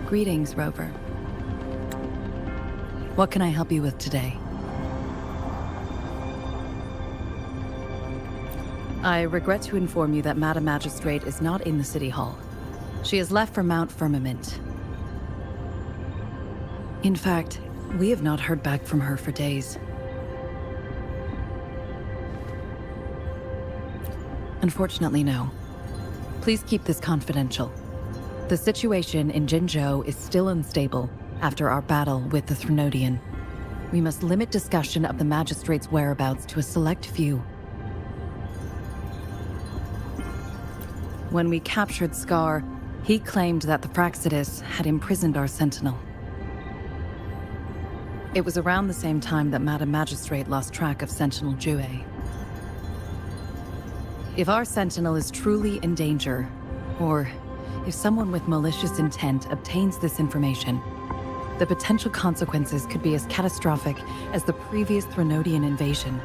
Greetings, Rover. What can I help you with today? I regret to inform you that Madam Magistrate is not in the City Hall. She has left for Mount Firmament. In fact, we have not heard back from her for days. Unfortunately, no. Please keep this confidential. The situation in Jinzhou is still unstable after our battle with the Threnodian. We must limit discussion of the Magistrate's whereabouts to a select few. When we captured Scar, he claimed that the Praxidus had imprisoned our Sentinel. It was around the same time that Madam Magistrate lost track of Sentinel Jue. If our Sentinel is truly in danger, or if someone with malicious intent obtains this information, the potential consequences could be as catastrophic as the previous Threnodian invasion.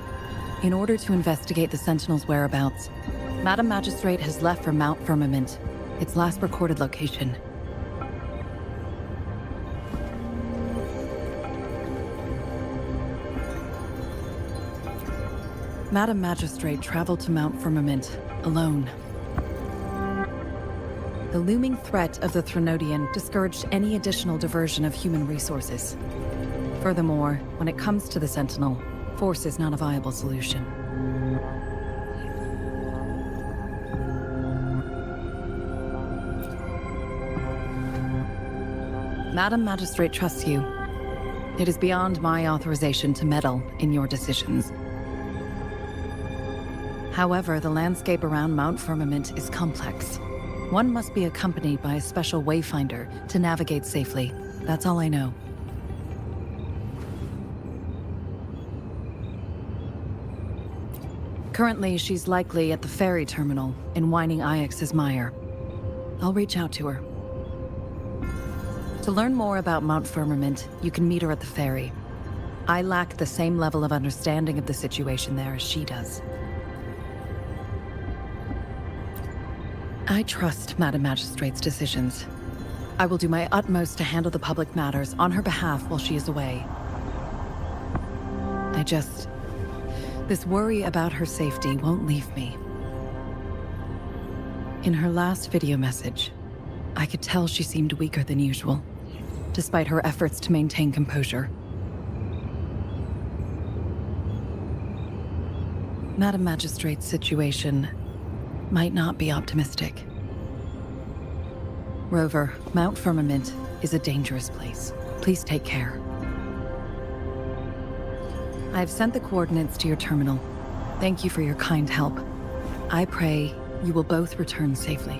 In order to investigate the Sentinel's whereabouts, Madam Magistrate has left for Mount Firmament, its last recorded location. Madam Magistrate traveled to Mount Firmament alone. The looming threat of the Threnodian discouraged any additional diversion of human resources. Furthermore, when it comes to the Sentinel, force is not a viable solution. Madam Magistrate trusts you. It is beyond my authorization to meddle in your decisions. However, the landscape around Mount Firmament is complex. One must be accompanied by a special wayfinder to navigate safely. That's all I know. Currently, she's likely at the ferry terminal in Whining Ix's Mire. I'll reach out to her. To learn more about Mount Firmament, you can meet her at the ferry. I lack the same level of understanding of the situation there as she does. I trust Madam Magistrate's decisions. I will do my utmost to handle the public matters on her behalf while she is away. This worry about her safety won't leave me. In her last video message, I could tell she seemed weaker than usual, despite her efforts to maintain composure. Madam Magistrate's situation might not be optimistic. Rover, Mount Firmament is a dangerous place. Please take care. I have sent the coordinates to your terminal. Thank you for your kind help. I pray you will both return safely.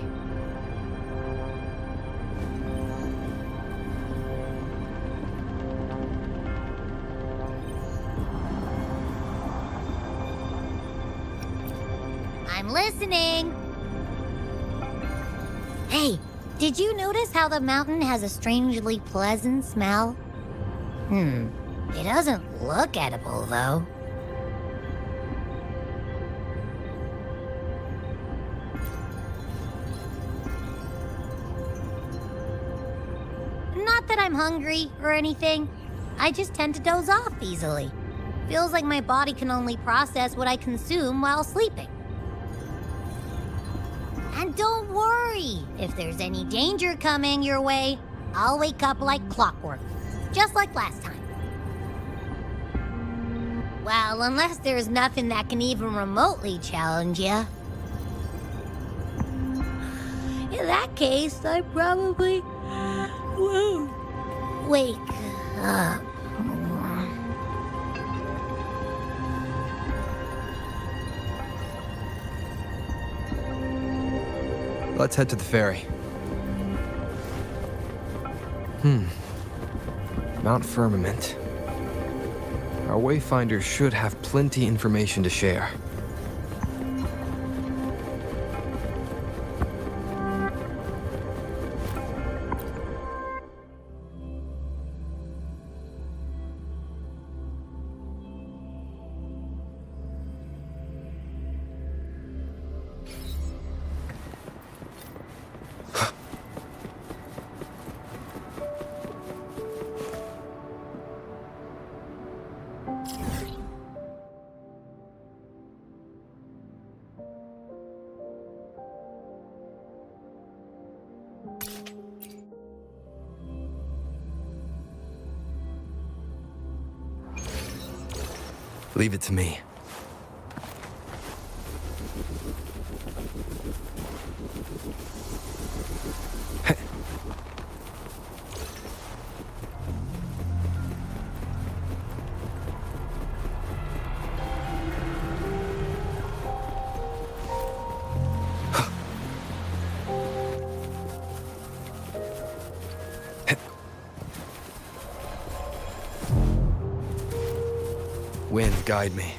I'm listening. Hey, did you notice how the mountain has a strangely pleasant smell? It doesn't look edible, though. Not that I'm hungry or anything. I just tend to doze off easily. Feels like my body can only process what I consume while sleeping. And don't worry, if there's any danger coming your way, I'll wake up like clockwork, just like last time. Well, unless there's nothing that can even remotely challenge you. In that case, I probably won't wake up. Let's head to the ferry. Mount Firmament. Our wayfinders should have plenty information to share. Leave it to me. Wind, guide me.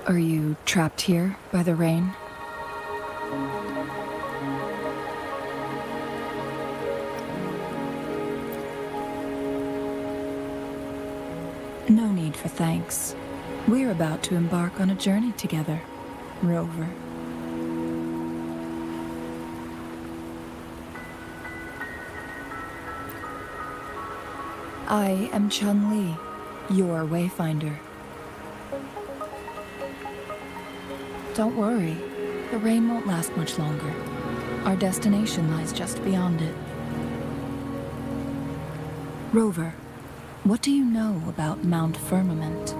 Are you trapped here by the rain? No need for thanks. We're about to embark on a journey together, Rover. I am Chun-Li, your wayfinder. Don't worry, the rain won't last much longer. Our destination lies just beyond it. Rover, what do you know about Mount Firmament?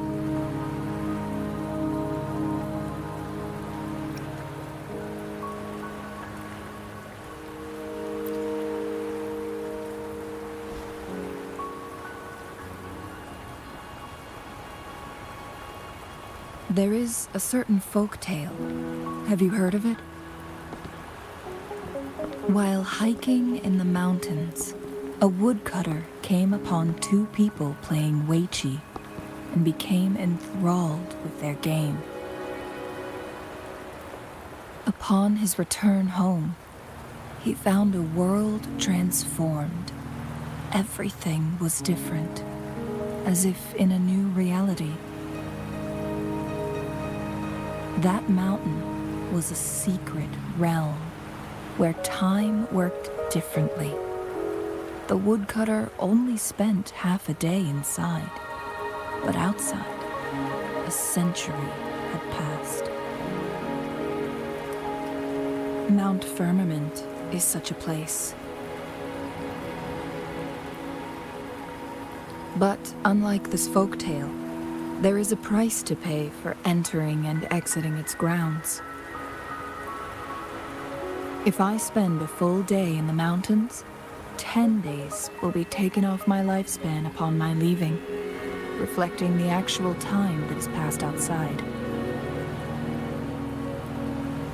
There is a certain folk tale. Have you heard of it? While hiking in the mountains, a woodcutter came upon two people playing weiqi and became enthralled with their game. Upon his return home, he found a world transformed. Everything was different, as if in a new reality. That mountain was a secret realm where time worked differently. The woodcutter only spent half a day inside, but outside, a century had passed. Mount Firmament is such a place. But unlike this folktale, there is a price to pay for entering and exiting its grounds. If I spend a full day in the mountains, 10 days will be taken off my lifespan upon my leaving, reflecting the actual time that is passed outside.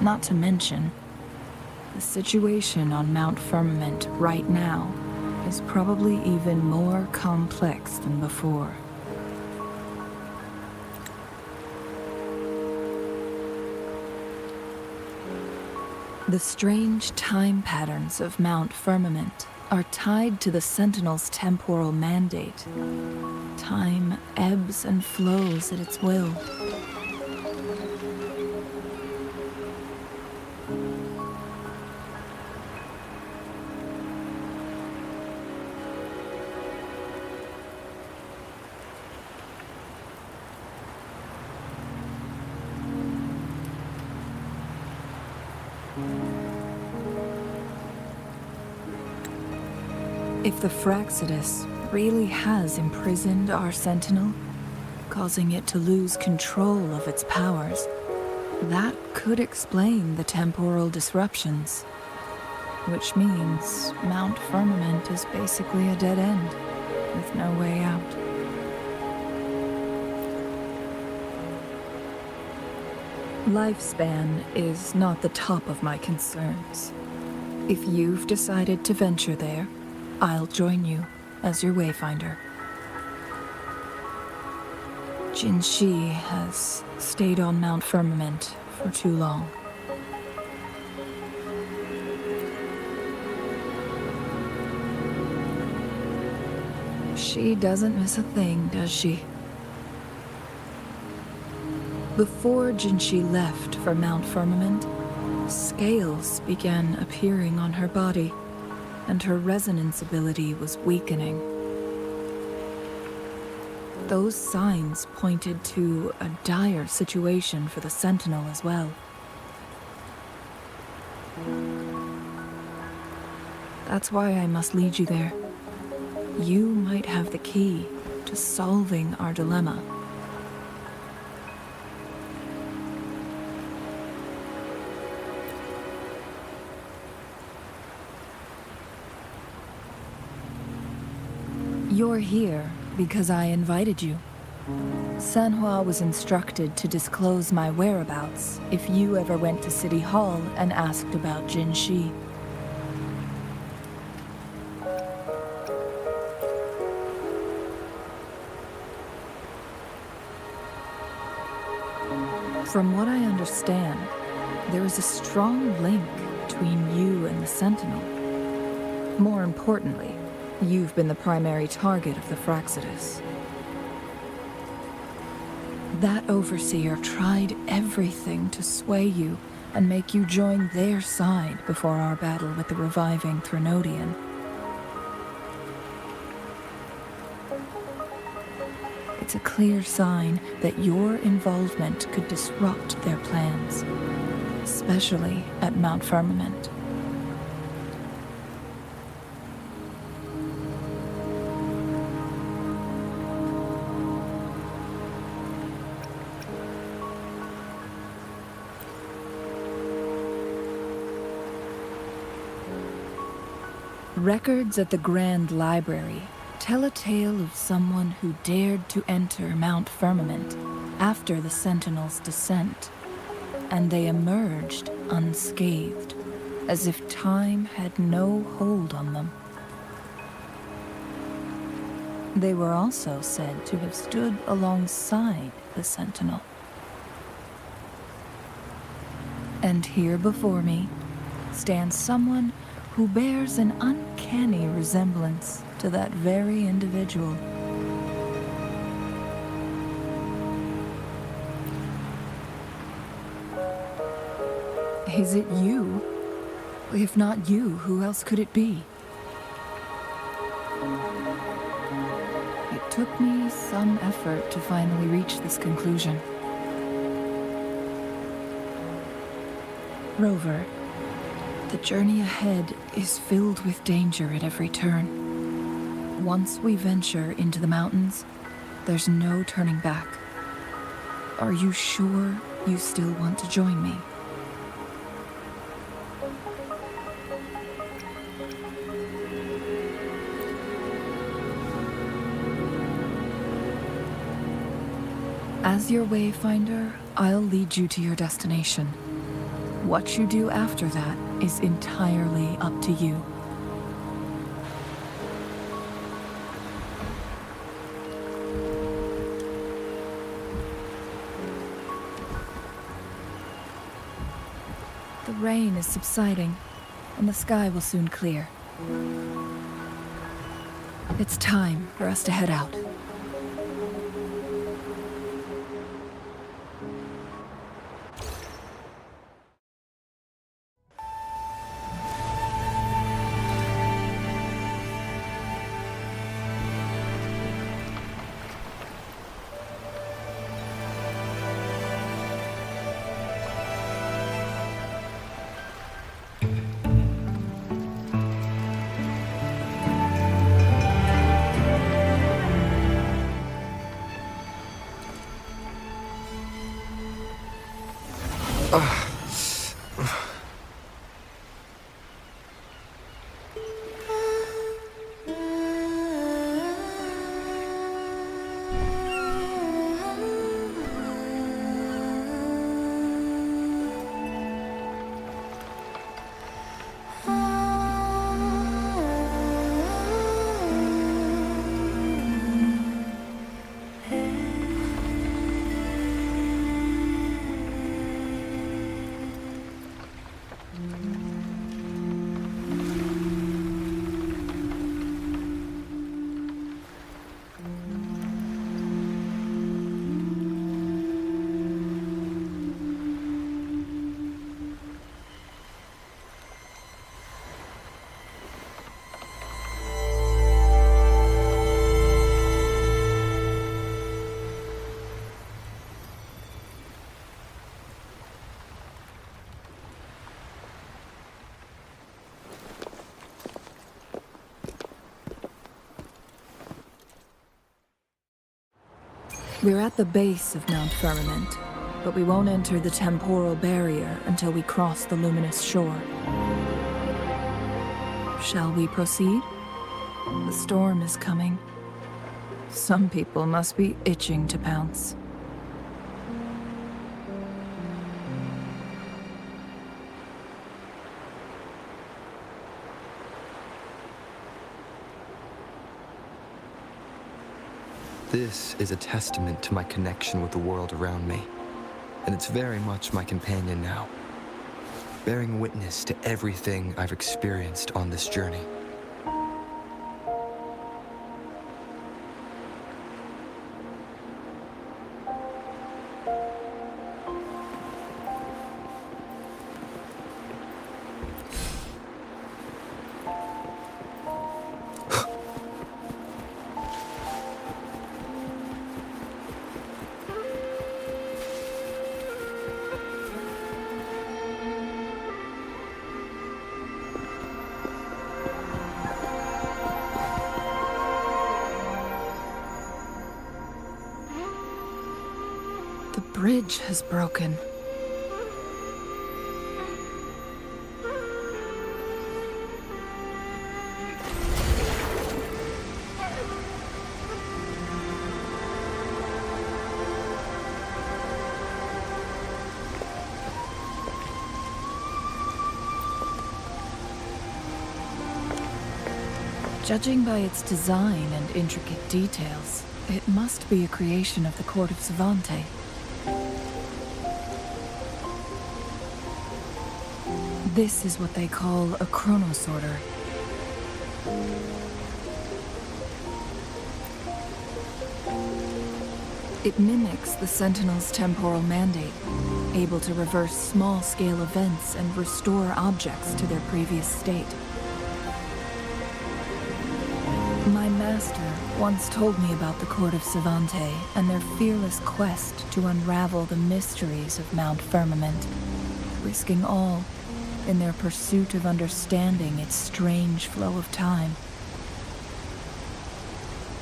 Not to mention, the situation on Mount Firmament right now is probably even more complex than before. The strange time patterns of Mount Firmament are tied to the Sentinel's temporal mandate. Time ebbs and flows at its will. If the Fraxidus really has imprisoned our Sentinel, causing it to lose control of its powers, that could explain the temporal disruptions. Which means Mount Firmament is basically a dead end, with no way out. Lifespan is not the top of my concerns. If you've decided to venture there, I'll join you as your wayfinder. Jin Shi has stayed on Mount Firmament for too long. She doesn't miss a thing, does she? Before Jinshi left for Mount Firmament, scales began appearing on her body, and her resonance ability was weakening. Those signs pointed to a dire situation for the Sentinel as well. That's why I must lead you there. You might have the key to solving our dilemma. You're here because I invited you. Sanhua was instructed to disclose my whereabouts if you ever went to City Hall and asked about Jinshi. From what I understand, there is a strong link between you and the Sentinel. More importantly, you've been the primary target of the Fraxidus. That overseer tried everything to sway you and make you join their side before our battle with the reviving Threnodian. It's a clear sign that your involvement could disrupt their plans, especially at Mount Firmament. Records at the Grand Library tell a tale of someone who dared to enter Mount Firmament after the Sentinel's descent, and they emerged unscathed, as if time had no hold on them. They were also said to have stood alongside the Sentinel. And here before me stands someone who bears an uncanny resemblance to that very individual. Is it you? If not you, who else could it be? It took me some effort to finally reach this conclusion. Rover, the journey ahead is filled with danger at every turn. Once we venture into the mountains, there's no turning back. Are you sure you still want to join me? As your wayfinder, I'll lead you to your destination. What you do after that is entirely up to you. The rain is subsiding, and the sky will soon clear. It's time for us to head out. We're at the base of Mount Firmament, but we won't enter the temporal barrier until we cross the luminous shore. Shall we proceed? The storm is coming. Some people must be itching to pounce. This is a testament to my connection with the world around me, and it's very much my companion now, bearing witness to everything I've experienced on this journey. The bridge has broken. Judging by its design and intricate details, it must be a creation of the court of Savante. This is what they call a chronosorter. It mimics the Sentinel's temporal mandate, able to reverse small-scale events and restore objects to their previous state. My master once told me about the court of Savante and their fearless quest to unravel the mysteries of Mount Firmament, risking all in their pursuit of understanding its strange flow of time.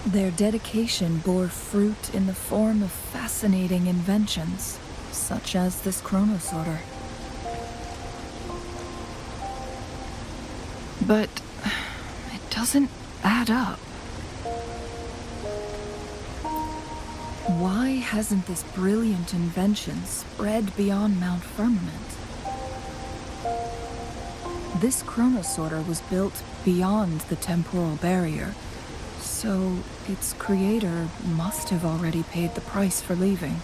Their dedication bore fruit in the form of fascinating inventions, such as this chronosorter. But it doesn't add up. Why hasn't this brilliant invention spread beyond Mount Firmament? This chronosorter was built beyond the temporal barrier, so its creator must have already paid the price for leaving.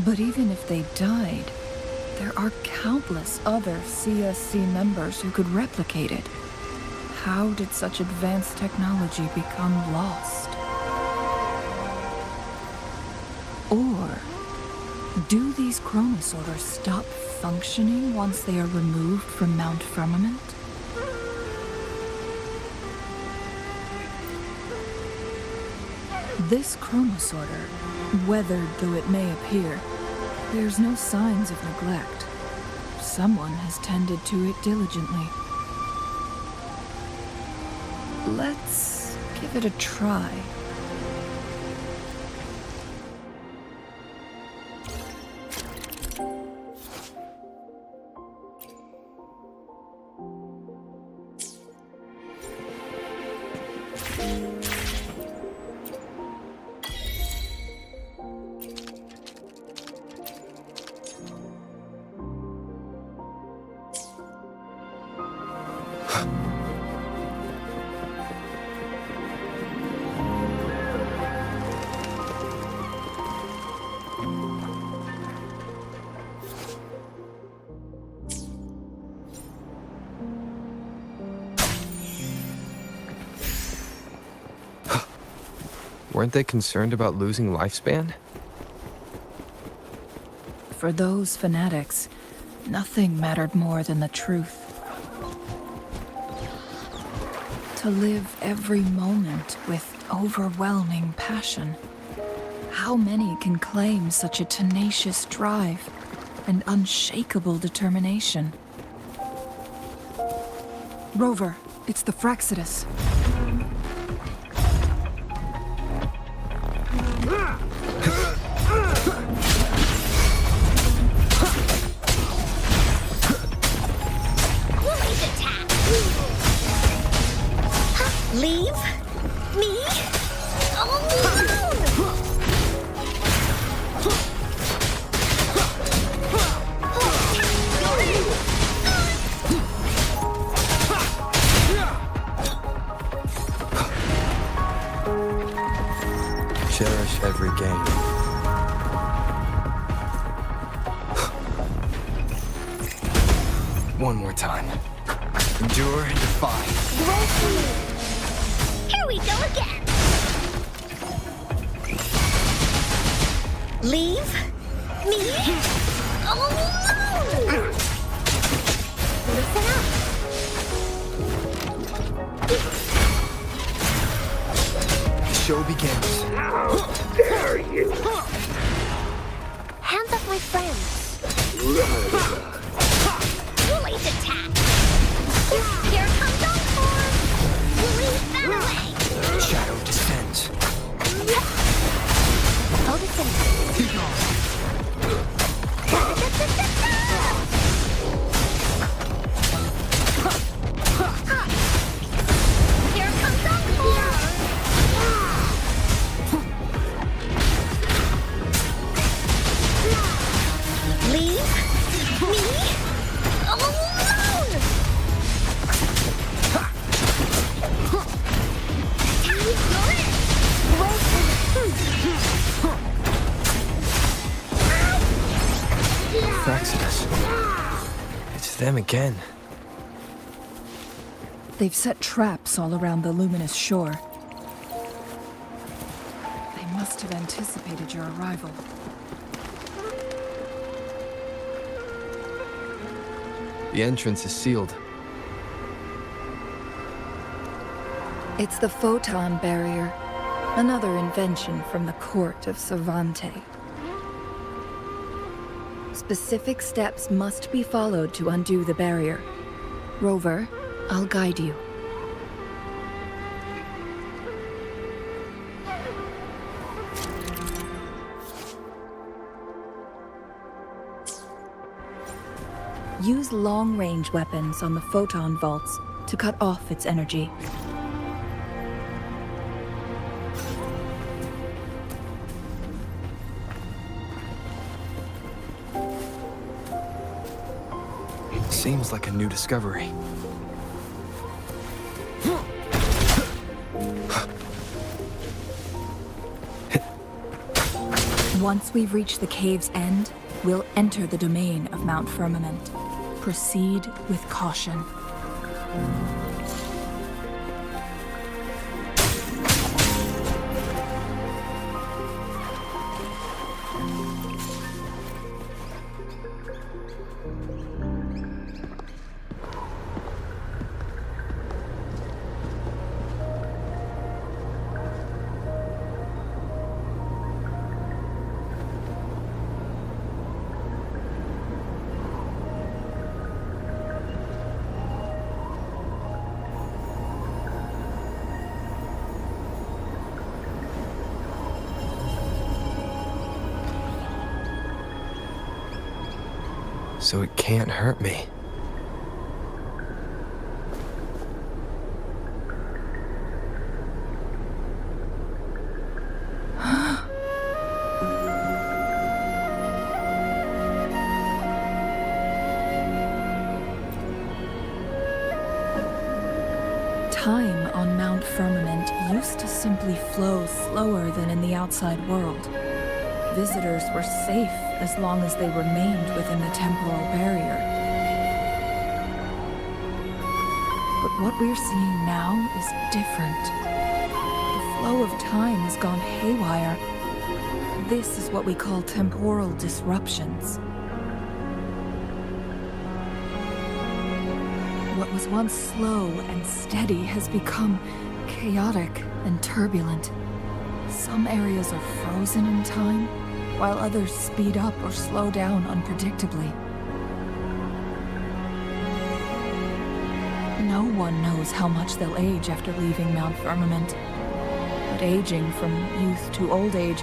But even if they died, there are countless other CSC members who could replicate it. How did such advanced technology become lost? Or do these chronosorters stop functioning once they are removed from Mount Firmament? This chronosorter, weathered though it may appear, bears no signs of neglect. Someone has tended to it diligently. Let's give it a try. Weren't they concerned about losing lifespan? For those fanatics, nothing mattered more than the truth. To live every moment with overwhelming passion. How many can claim such a tenacious drive and unshakable determination? Rover, it's the Fraxidus. One more time. Endure and defy. Here we go again. Leave me alone. Listen up. Show begins. Dare you? Hands up, my friends. Woolly's attack. Here comes Encore. Woolly's that way. Shadow descends. Odyssey. Keep going. Here comes Encore. Leave me alone. Praxidus. It's them again. They've set traps all around the luminous shore. They must have anticipated your arrival. The entrance is sealed. It's the photon barrier, another invention from the court of Savante. Specific steps must be followed to undo the barrier. Rover, I'll guide you. Use long-range weapons on the photon vaults to cut off its energy. Seems like a new discovery. Once we've reached the cave's end, we'll enter the domain of Mount Firmament. Proceed with caution. So it can't hurt me. Time on Mount Firmament used to simply flow slower than in the outside world. Visitors were safe as long as they remained within the temporal barrier. But what we're seeing now is different. The flow of time has gone haywire. This is what we call temporal disruptions. What was once slow and steady has become chaotic and turbulent. Some areas are frozen in time, while others speed up or slow down unpredictably. No one knows how much they'll age after leaving Mount Firmament, but aging from youth to old age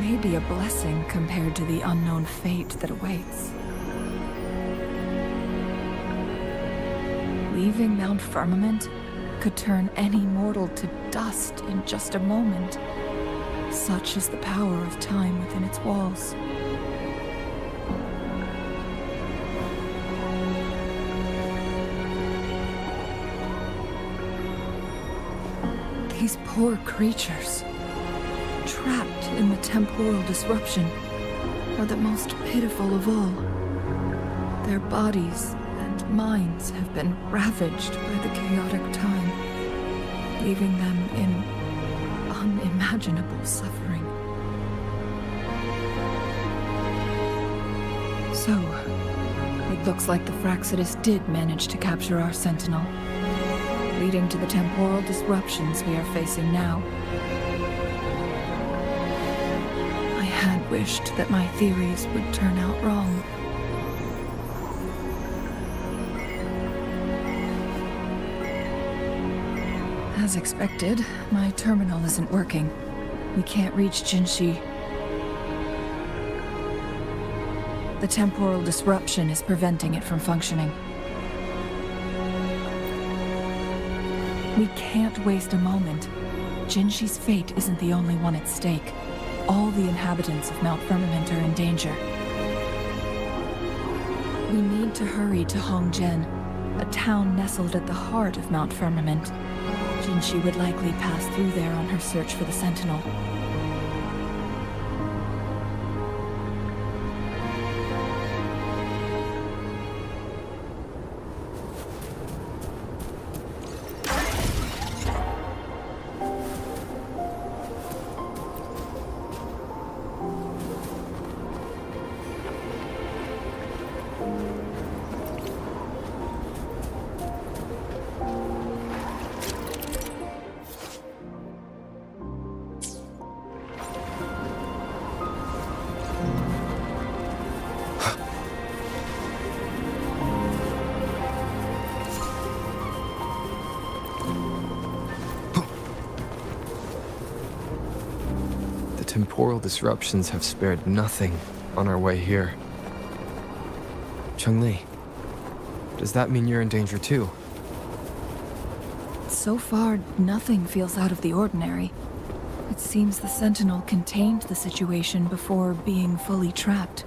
may be a blessing compared to the unknown fate that awaits. Leaving Mount Firmament could turn any mortal to dust in just a moment. Such is the power of time within its walls. These poor creatures, trapped in the temporal disruption, are the most pitiful of all. Their bodies and minds have been ravaged by the chaotic time, leaving them in unimaginable suffering. So, it looks like the Fraxidus did manage to capture our Sentinel, leading to the temporal disruptions we are facing now. I had wished that my theories would turn out wrong. As expected, my terminal isn't working. We can't reach Jinshi. The temporal disruption is preventing it from functioning. We can't waste a moment. Jinshi's fate isn't the only one at stake. All the inhabitants of Mount Firmament are in danger. We need to hurry to Hongjian, a town nestled at the heart of Mount Firmament. Jinshi would likely pass through there on her search for the Sentinel. Temporal disruptions have spared nothing on our way here. Cheng-Li, does that mean you're in danger too? So far, nothing feels out of the ordinary. It seems the Sentinel contained the situation before being fully trapped.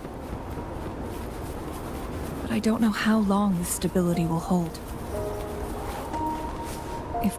But I don't know how long this stability will hold. If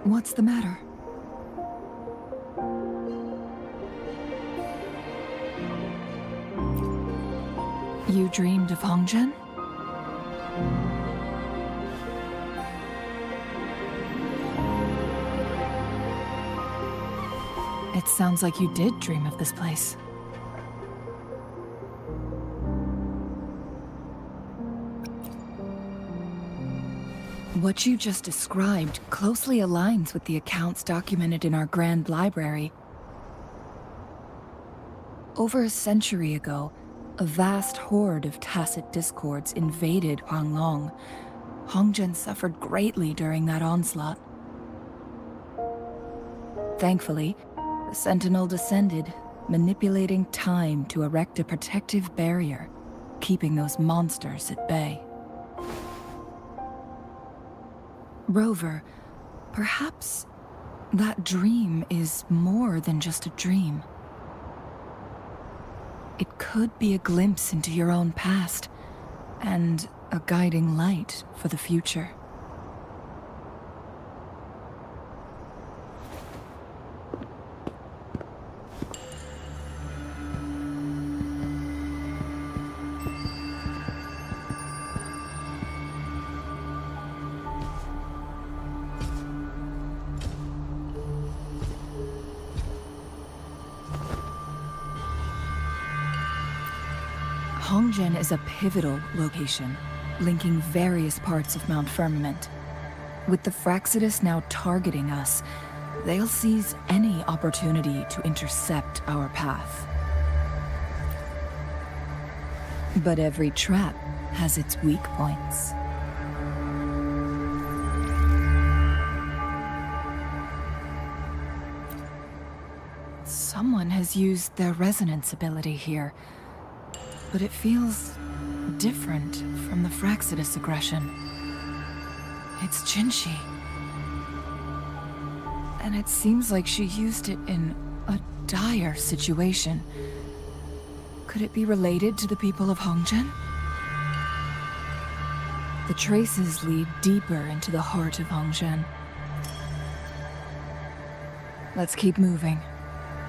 what's the matter? You dreamed of Hongjian? It sounds like you did dream of this place. What you just described closely aligns with the accounts documented in our Grand Library. Over a century ago, a vast horde of tacit discords invaded Huanglong. Hongjian suffered greatly during that onslaught. Thankfully, the Sentinel descended, manipulating time to erect a protective barrier, keeping those monsters at bay. Rover, perhaps that dream is more than just a dream. It could be a glimpse into your own past, and a guiding light for the future. Hongzhen is a pivotal location, linking various parts of Mount Firmament. With the Fraxidus now targeting us, they'll seize any opportunity to intercept our path. But every trap has its weak points. Someone has used their resonance ability here, but it feels different from the Fraxidus aggression. It's Jinshi. And it seems like she used it in a dire situation. Could it be related to the people of Hongzhen? The traces lead deeper into the heart of Hongzhen. Let's keep moving.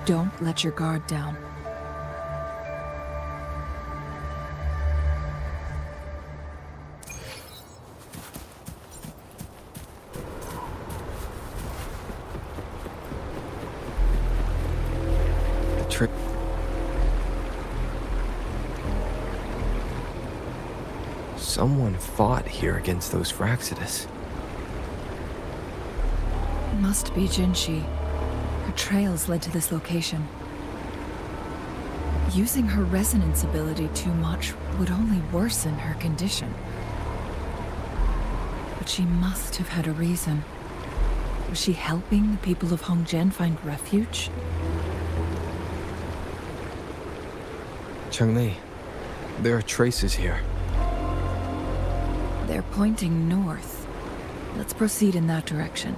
Don't let your guard down. Someone fought here against those Fraxidus. Must be Jinshi. Her trails led to this location. Using her resonance ability too much would only worsen her condition. But she must have had a reason. Was she helping the people of Hongzhen find refuge? Cheng-Li, there are traces here. They're pointing north. Let's proceed in that direction.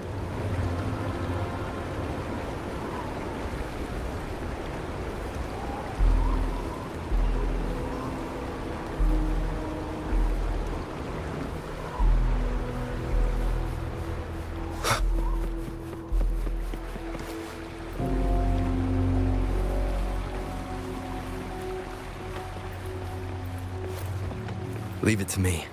Leave it to me.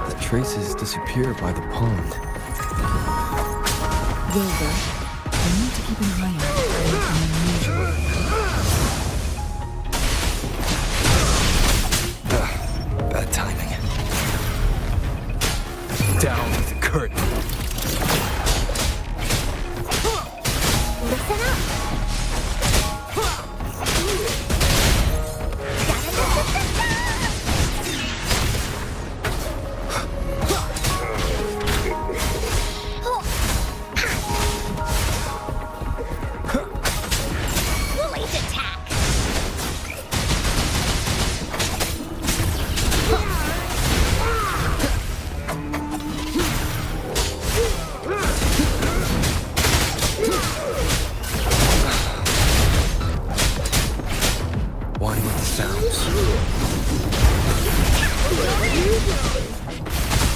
The traces disappear by the pond. Wilbur, we need to keep an eye out for anything unusual. Bad timing. Down with the curtain. Listen up!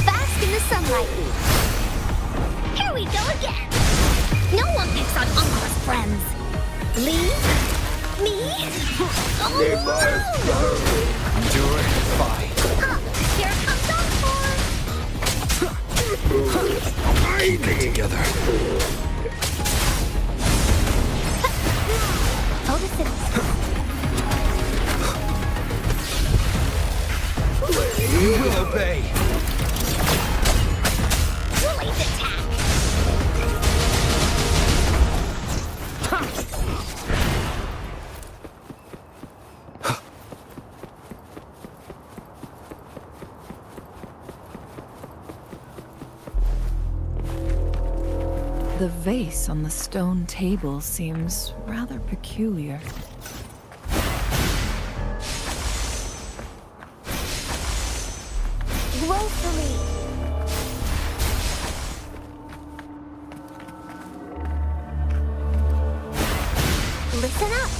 Bask in the sunlight. Here we go again. No one picks on Uncle's friends. Leave me alone. Endure and fight. Here comes Encore. Keep it together. You will obey. Blade attack. The vase on the stone table seems rather peculiar. Woefully. Listen up.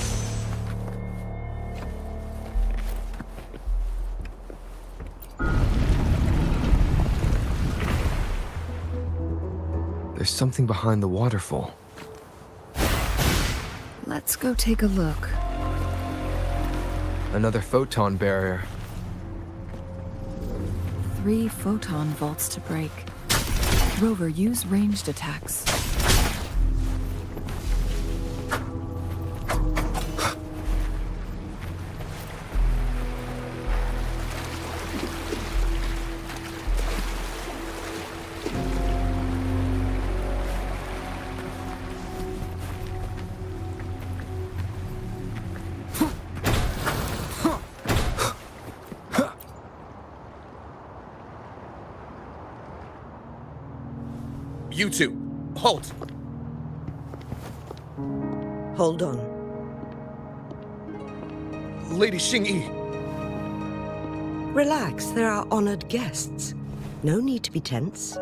There's something behind the waterfall. Let's go take a look. Another photon barrier. 3 photon vaults to break. Rover, use ranged attacks. You two, halt! Hold on. Lady Xingyi. Relax, they're our honored guests. No need to be tense.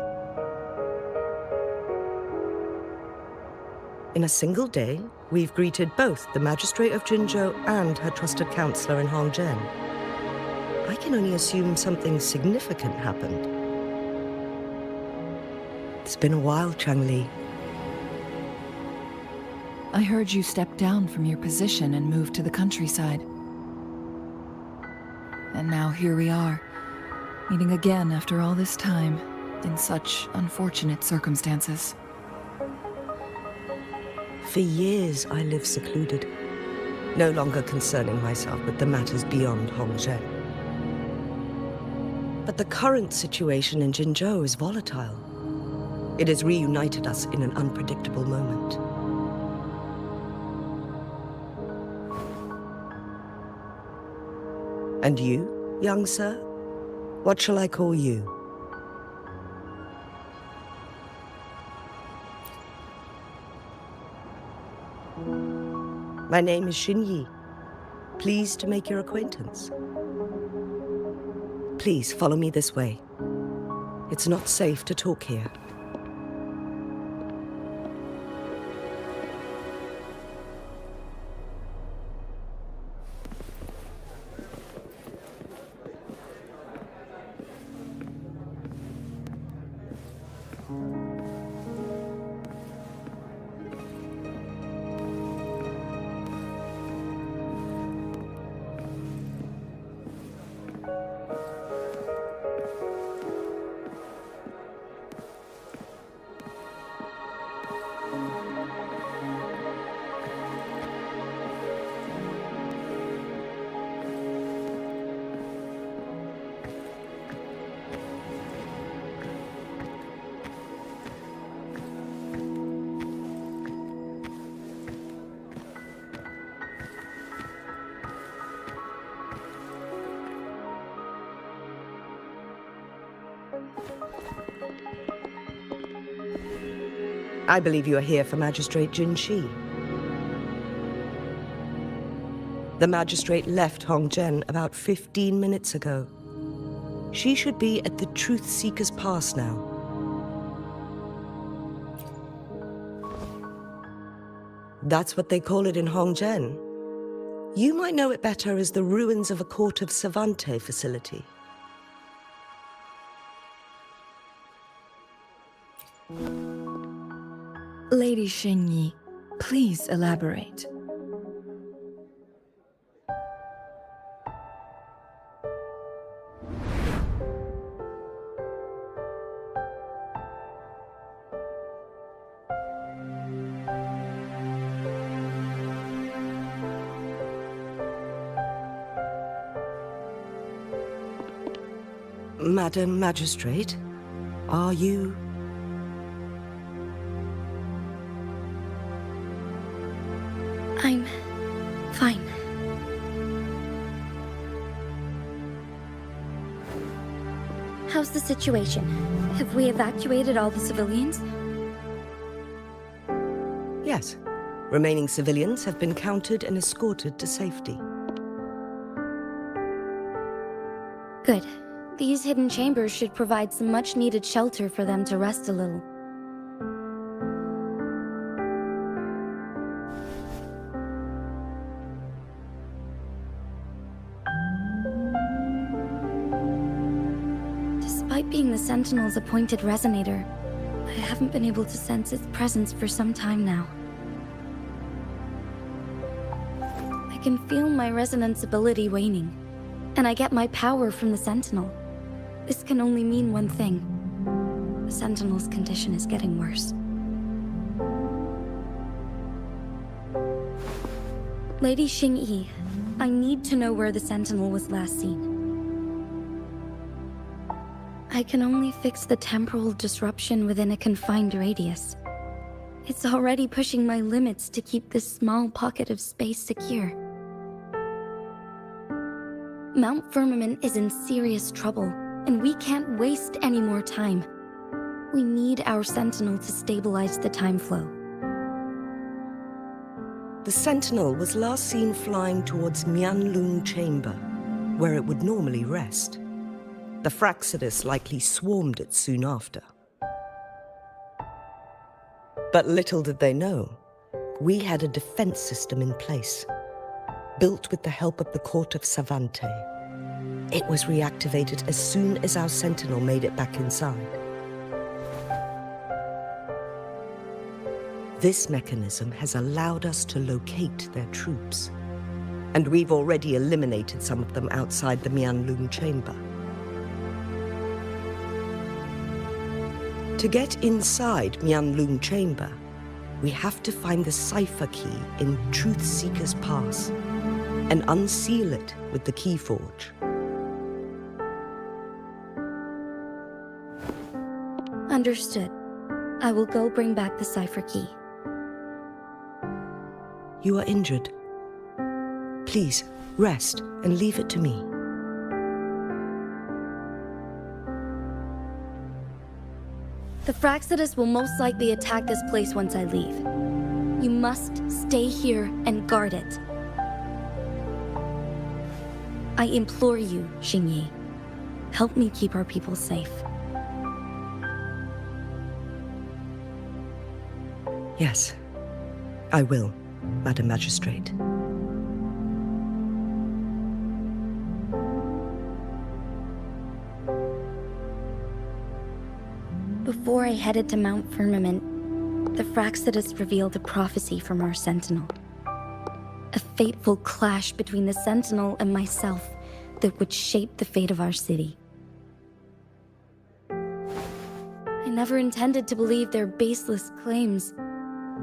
In a single day, we've greeted both the Magistrate of Jinzhou and her trusted counselor in Hongzhen. I can only assume something significant happened. It's been a while, Changli. I heard you stepped down from your position and moved to the countryside. And now here we are, meeting again after all this time, in such unfortunate circumstances. For years, I lived secluded, no longer concerning myself with the matters beyond Hongzhen. But the current situation in Jinzhou is volatile. It has reunited us in an unpredictable moment. And you, young sir? What shall I call you? My name is Xinyi. Pleased to make your acquaintance. Please follow me this way. It's not safe to talk here. I believe you are here for Magistrate Jin Shi. The magistrate left Hongzhen about 15 minutes ago. She should be at the Truth Seeker's Pass now. That's what they call it in Hongzhen. You might know it better as the ruins of a Court of Cervantes facility. Lady Xingyi, please elaborate. Madam Magistrate, are you... I'm fine. How's the situation? Have we evacuated all the civilians? Yes. Remaining civilians have been counted and escorted to safety. Good. These hidden chambers should provide some much-needed shelter for them to rest a little. Despite being the Sentinel's appointed resonator, I haven't been able to sense its presence for some time now. I can feel my resonance ability waning, and I get my power from the Sentinel. This can only mean one thing. The Sentinel's condition is getting worse. Lady Xingyi, I need to know where the Sentinel was last seen. I can only fix the temporal disruption within a confined radius. It's already pushing my limits to keep this small pocket of space secure. Mount Firmament is in serious trouble, and we can't waste any more time. We need our sentinel to stabilize the time flow. The Sentinel was last seen flying towards Mianlung Chamber, where it would normally rest. The Fraxidus likely swarmed it soon after. But little did they know, we had a defense system in place, built with the help of the court of Savante. It was reactivated as soon as our Sentinel made it back inside. This mechanism has allowed us to locate their troops, and we've already eliminated some of them outside the Mianlung Chamber. To get inside Mianlung Chamber, we have to find the cipher key in Truth Seeker's Pass and unseal it with the Keyforge. Understood. I will go bring back the cipher key. You are injured. Please, rest and leave it to me. The Fraxidus will most likely attack this place once I leave. You must stay here and guard it. I implore you, Xingyi. Help me keep our people safe. Yes, I will, Madam Magistrate. Before I headed to Mount Firmament, the Fraxidus revealed a prophecy from our Sentinel. A fateful clash between the Sentinel and myself that would shape the fate of our city. I never intended to believe their baseless claims,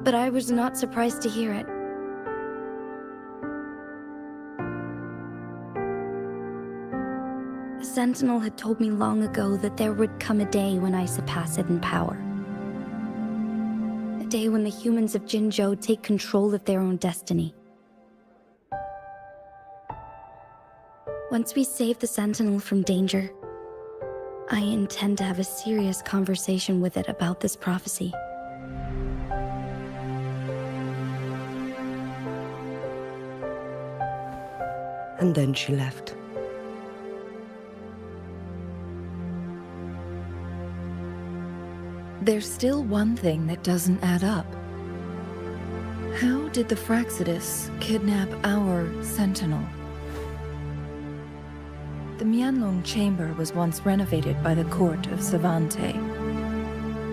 but I was not surprised to hear it. The Sentinel had told me long ago that there would come a day when I surpass it in power. A day when the humans of Jinzhou take control of their own destiny. Once we save the Sentinel from danger, I intend to have a serious conversation with it about this prophecy. And then she left. There's still one thing that doesn't add up. How did the Fraxidus kidnap our Sentinel? The Mianlong Chamber was once renovated by the court of Savante.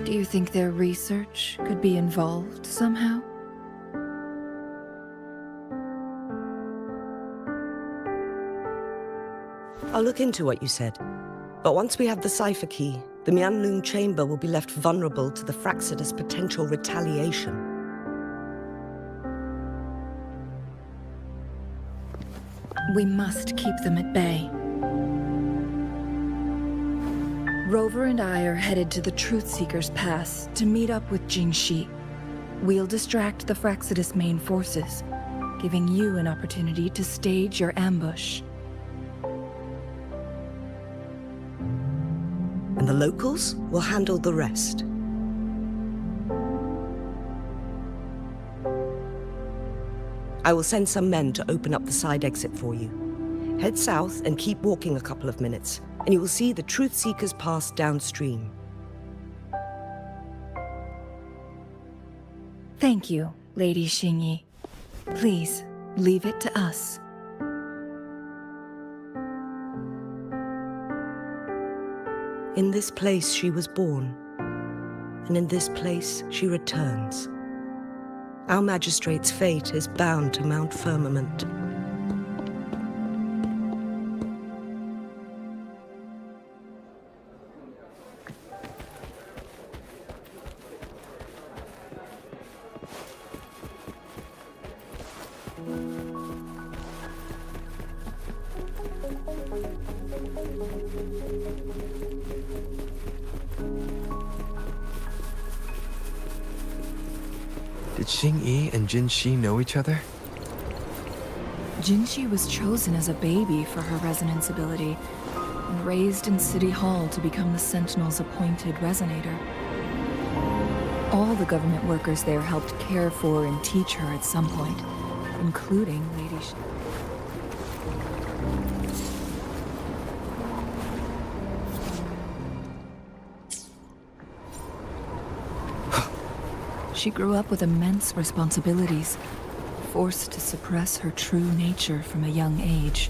Do you think their research could be involved somehow? I'll look into what you said. But once we have the cipher key, the Mianlung Chamber will be left vulnerable to the Fraxidus' potential retaliation. We must keep them at bay. Rover and I are headed to the Truth Seeker's Pass to meet up with Jingxi. We'll distract the Fraxidus' main forces, giving you an opportunity to stage your ambush. And the locals will handle the rest. I will send some men to open up the side exit for you. Head south and keep walking a couple of minutes, and you will see the Truth Seeker's Pass downstream. Thank you, Lady Xingyi. Please, leave it to us. In this place she was born, and in this place she returns. Our magistrate's fate is bound to Mount Firmament. Did Xingyi and Jinxi know each other? Jinxi was chosen as a baby for her resonance ability and raised in City Hall to become the Sentinel's appointed resonator. All the government workers there helped care for and teach her at some point, including Lady She grew up with immense responsibilities, forced to suppress her true nature from a young age.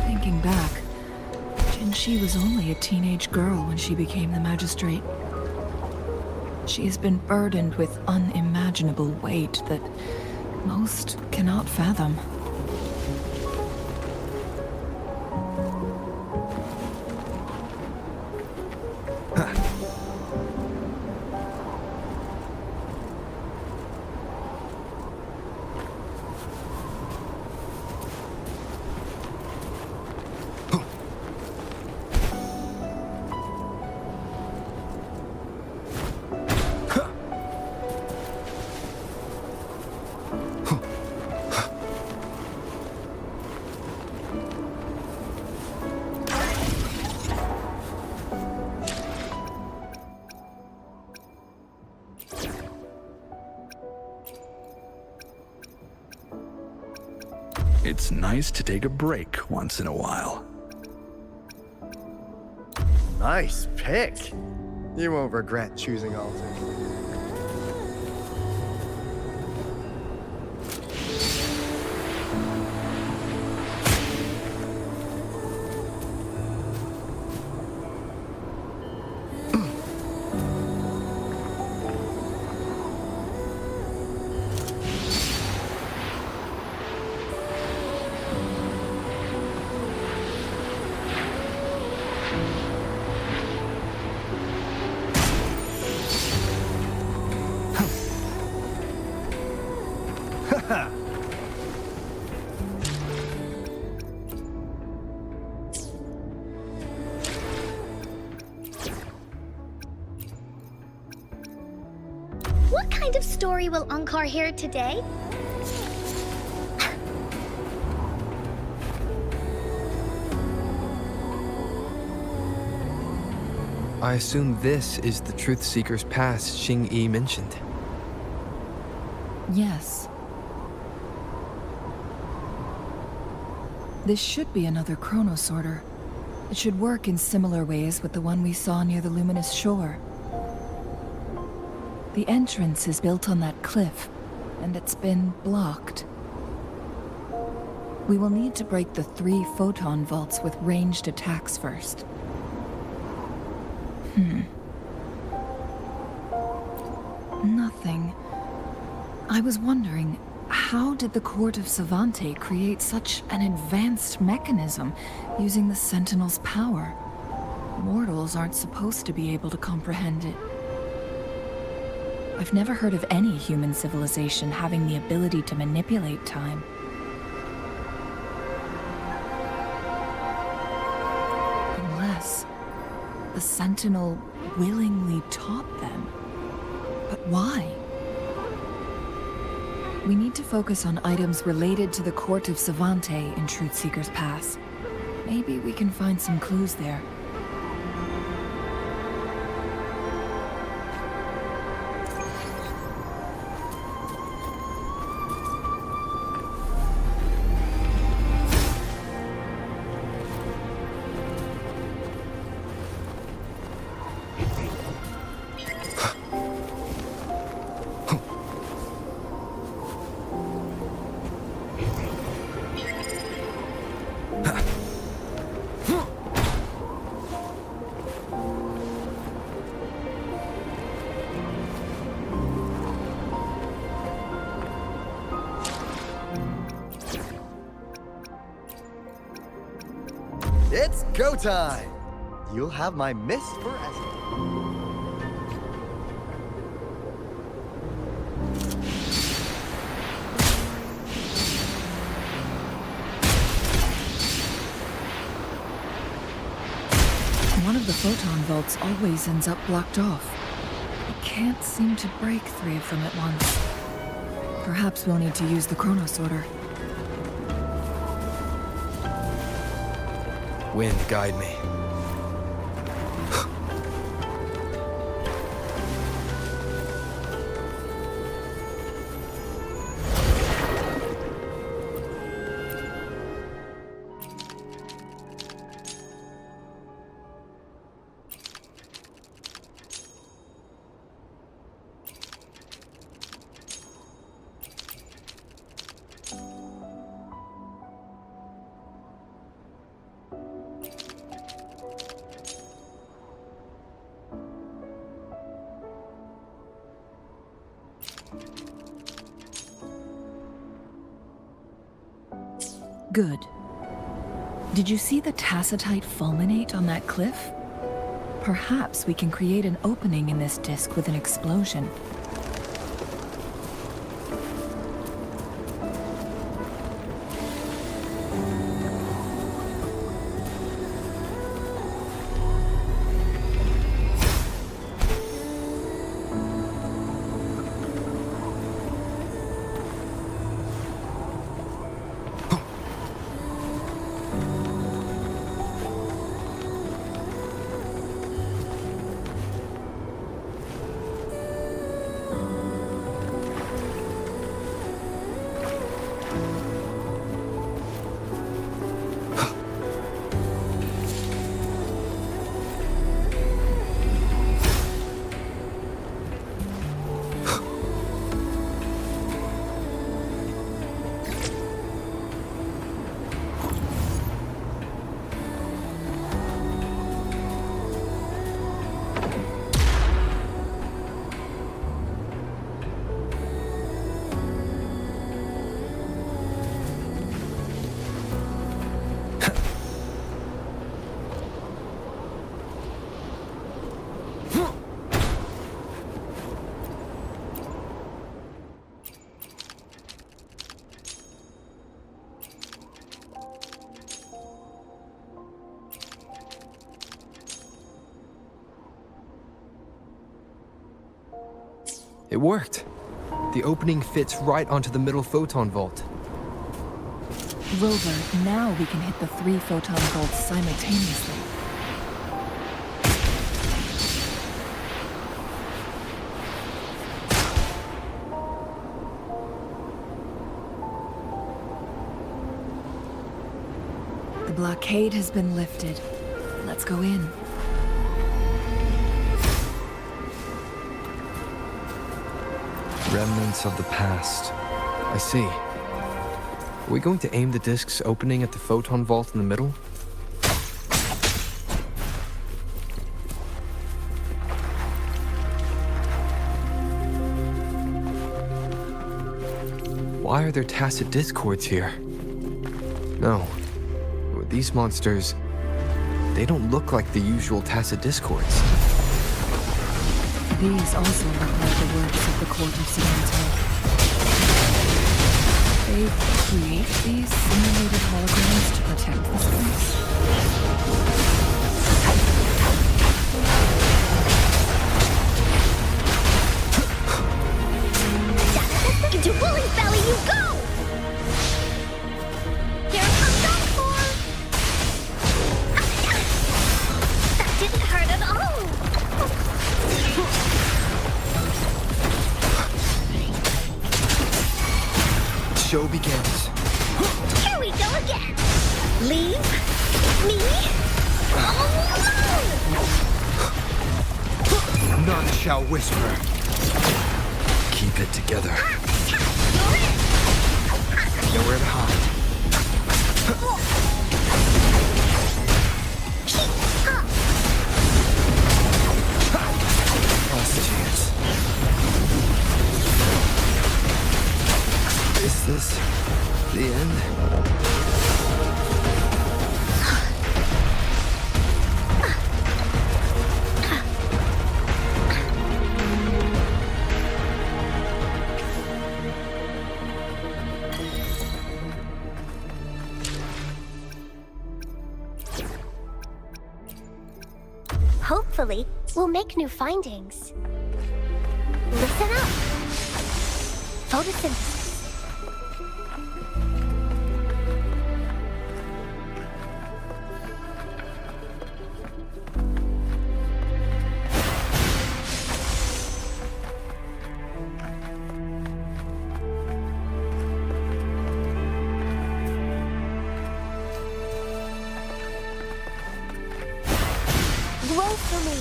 Thinking back, Jinshi was only a teenage girl when she became the magistrate. She has been burdened with unimaginable weight that most cannot fathom. It's nice to take a break once in a while. Nice pick. You won't regret choosing Alter. What kind of story will Ankar hear today? I assume this is the Truth Seeker's Pass Xing-Yi mentioned. Yes. This should be another chronosorter. It should work in similar ways with the one we saw near the luminous shore. The entrance is built on that cliff, and it's been blocked. We will need to break the 3 photon vaults with ranged attacks first. Nothing. I was wondering, how did the Court of Savante create such an advanced mechanism using the Sentinel's power? Mortals aren't supposed to be able to comprehend it. I've never heard of any human civilization having the ability to manipulate time. Unless the Sentinel willingly taught them. But why? We need to focus on items related to the Court of Savante in Truthseeker's Pass. Maybe we can find some clues there. It's go time! You'll have my miss forever. One of the photon vaults always ends up blocked off. I can't seem to break 3 of them at once. Perhaps we'll need to use the chronosorter. Wind, guide me. Good. Did you see the tacitite fulminate on that cliff? Perhaps we can create an opening in this disk with an explosion. It worked. The opening fits right onto the middle photon vault. Rover, now we can hit the 3 photon bolts simultaneously. The blockade has been lifted. Let's go in. Remnants of the past. I see. Are we going to aim the disk's opening at the photon vault in the middle? Why are there tacit discords here? No. These monsters, they don't look like the usual tacit discords. These also look like the works of the court of Savante. They create these simulated holograms to protect this place. Into Willie's belly you go! Here comes Encore! That didn't hurt at all! Show begins. Here we go again! Leave me alone! None shall whisper. Keep it together. You're in! Nowhere to hide. Last chance. Is this the end? Hopefully, we'll make new findings. Listen up. Photosynthesis. Grow for me.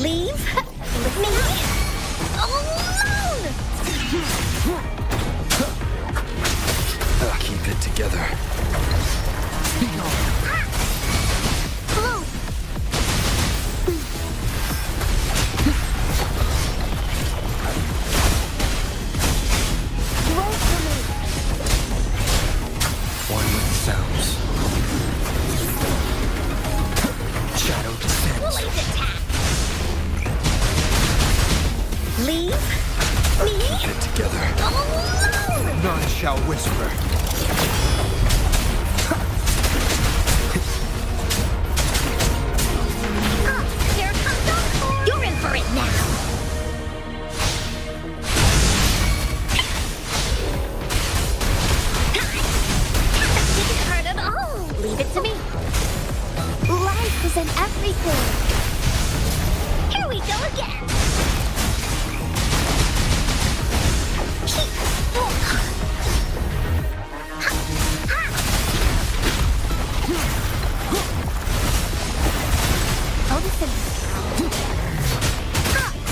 Leave me alone! Keep it together. One with the sounds. Shadow descends. Leave me Keep it together. alone! None shall whisper. Here it comes on! You're in for it now! Didn't hurt at all! Leave it to me. Life is in everything. Here we go again!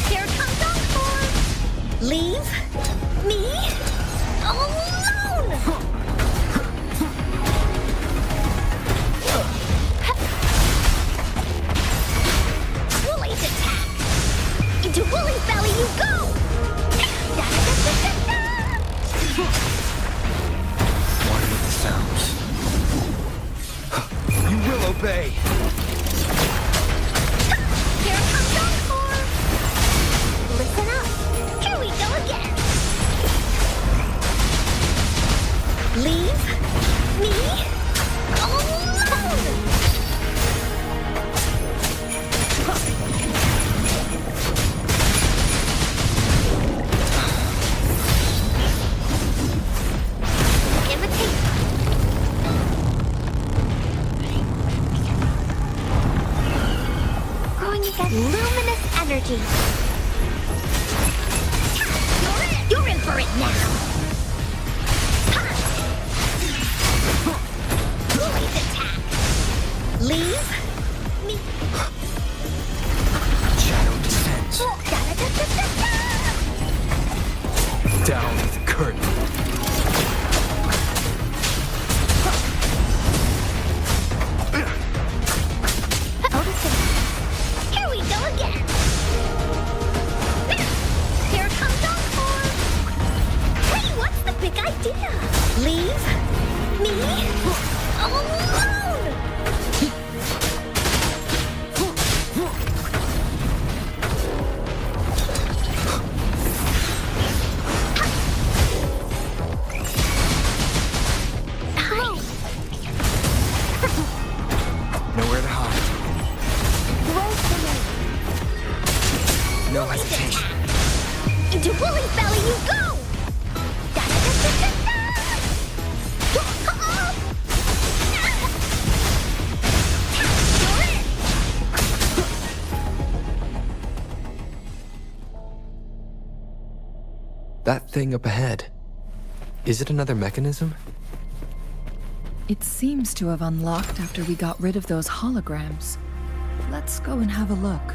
Here it comes on! Leave me alone! Woolly's attack! Into Woolly's belly you go! One with the sounds. You will obey. Here it comes encore! Listen up! Here we go again! Leave me alone! Imitate. Growing again. Luminous energy. You're in for it now. Woolly's attack. Leave me. Shadow descends. Da-da-da-da-da-da. Down with the curtain. Here we go again. Here it comes encore. Hey, what's the big idea? Leave me alone. Nowhere to hide. No hesitation. Into Woolly's belly you go! Da-da-da-da-da-da! You're in! That thing up ahead. Is it another mechanism? It seems to have unlocked after we got rid of those holograms. Let's go and have a look.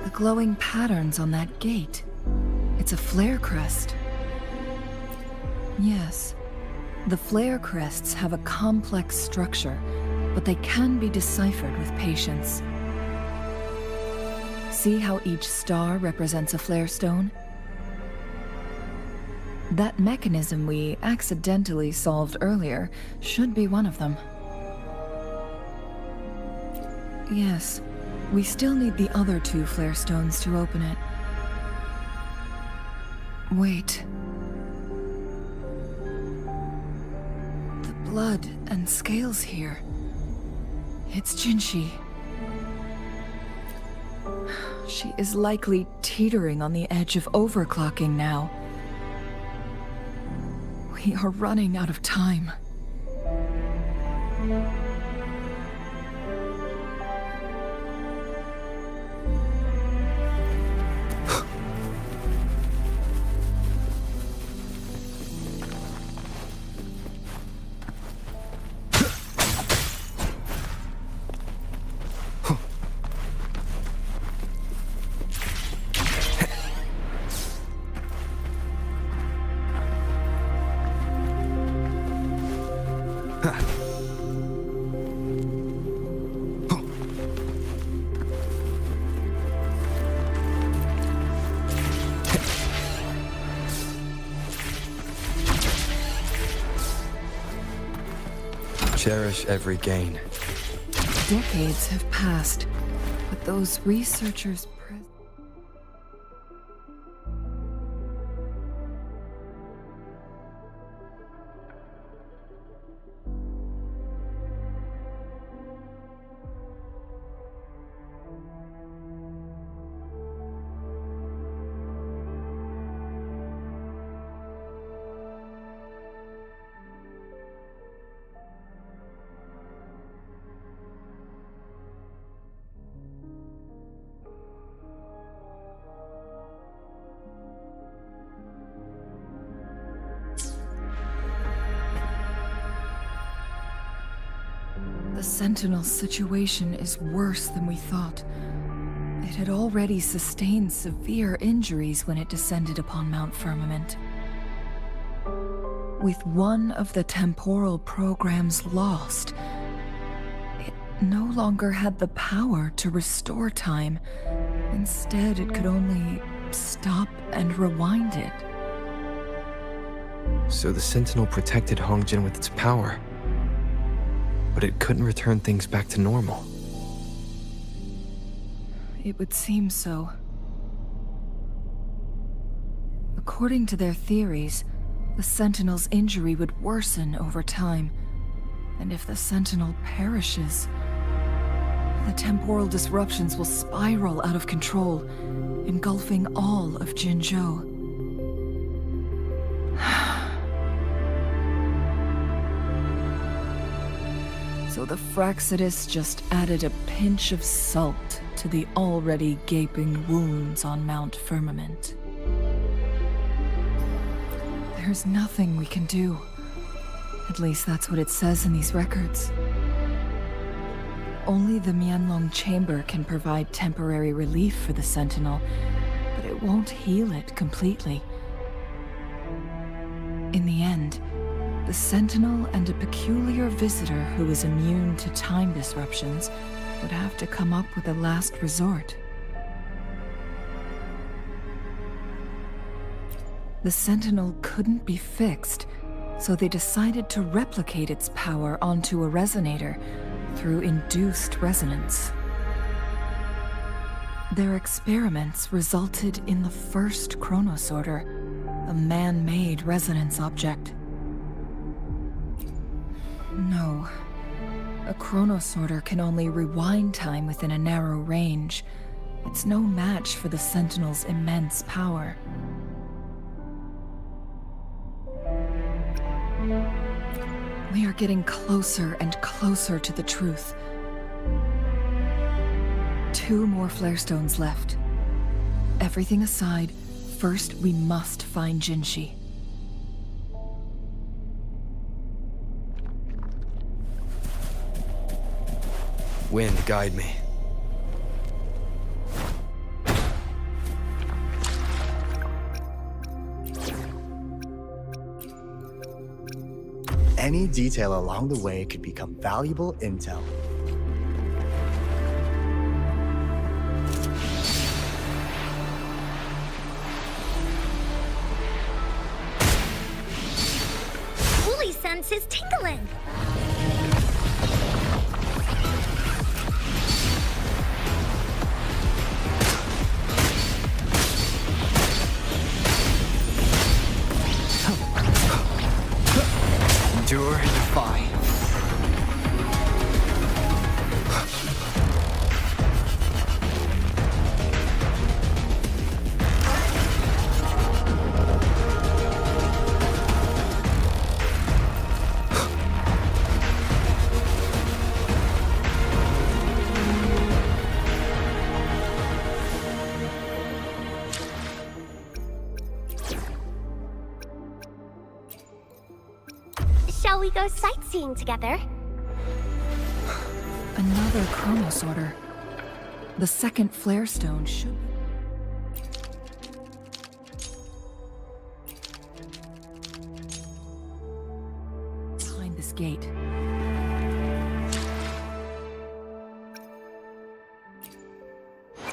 The glowing patterns on that gate. It's a flare crest. Yes, the flare crests have a complex structure, but they can be deciphered with patience. See how each star represents a flare stone? That mechanism we accidentally solved earlier should be one of them. Yes, we still need the other two flare stones to open it. Wait. The blood and scales here. It's Jinshi. She is likely teetering on the edge of overclocking now. We are running out of time. Cherish every gain. Decades have passed, but those researchers The Sentinel's situation is worse than we thought. It had already sustained severe injuries when it descended upon Mount Firmament. With one of the temporal programs lost, it no longer had the power to restore time. Instead, it could only stop and rewind it. So the Sentinel protected Hongjin with its power. But it couldn't return things back to normal. It would seem so. According to their theories, the Sentinel's injury would worsen over time. And if the Sentinel perishes, the temporal disruptions will spiral out of control, engulfing all of Jinzhou. So the Fraxidus just added a pinch of salt to the already gaping wounds on Mount Firmament. There's nothing we can do. At least that's what it says in these records. Only the Mianlong Chamber can provide temporary relief for the Sentinel, but it won't heal it completely. In the end, the Sentinel and a peculiar visitor who is immune to time disruptions would have to come up with a last resort. The Sentinel couldn't be fixed, so they decided to replicate its power onto a resonator through induced resonance. Their experiments resulted in the first chronosorter, a man-made resonance object. No. A chronosorter can only rewind time within a narrow range. It's no match for the Sentinel's immense power. We are getting closer and closer to the truth. 2 more flare stones left. Everything aside, first we must find Jinshi. Wind, guide me. Any detail along the way could become valuable intel. Woolly sense is tingling. Endure and defy. Shall we go sightseeing together? Another Chronos order. The second flare stone should... behind this gate.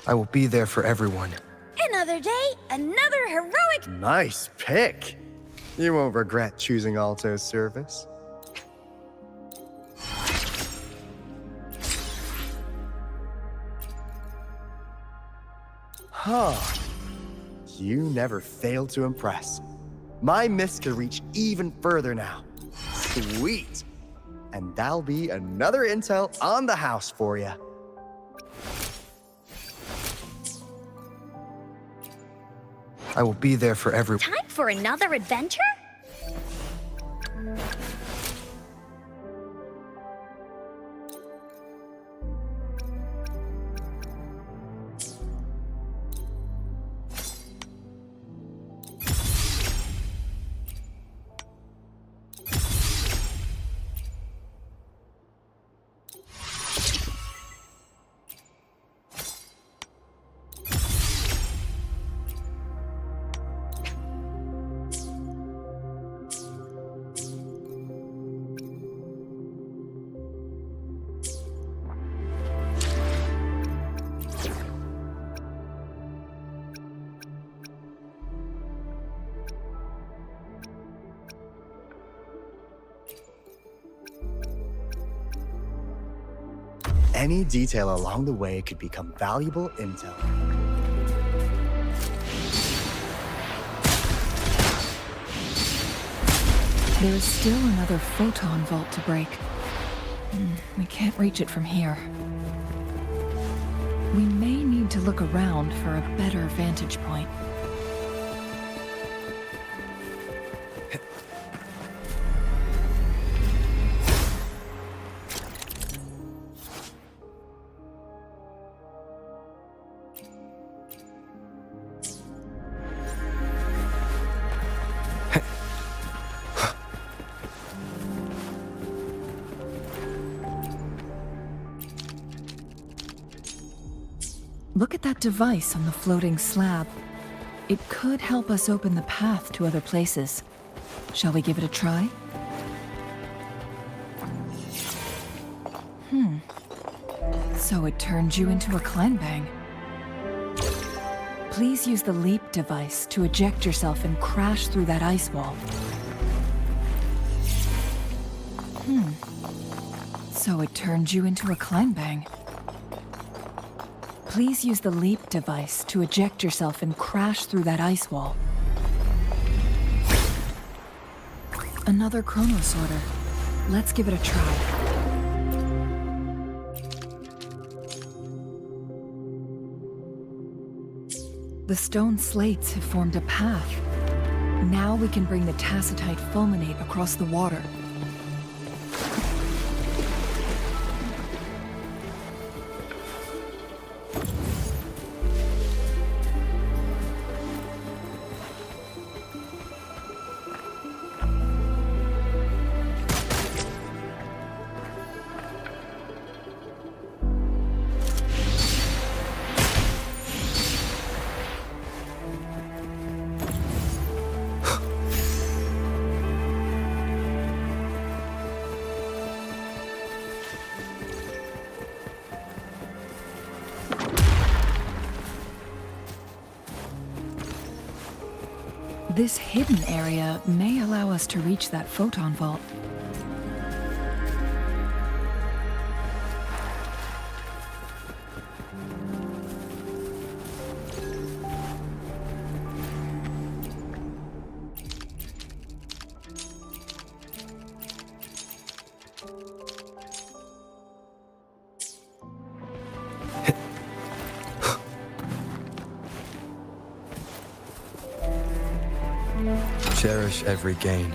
I will be there for everyone. Another day, another heroic... Nice pick. You won't regret choosing Alto's service. Huh. You never fail to impress. My myths could reach even further now. Sweet. And that'll be another intel on the house for you. I will be there for everyone. Time for another adventure? Any detail along the way could become valuable intel. There is still another photon vault to break. We can't reach it from here. We may need to look around for a better vantage point. Look at that device on the floating slab. It could help us open the path to other places. Shall we give it a try? So it turned you into a Kleinbang. Please use the leap device to eject yourself and crash through that ice wall. So it turned you into a Kleinbang. Please use the leap device to eject yourself and crash through that ice wall. Another Chronos order. Let's give it a try. The stone slates have formed a path. Now we can bring the tacitite fulminate across the water. This hidden area may allow us to reach that photon vault. Cherish every gain.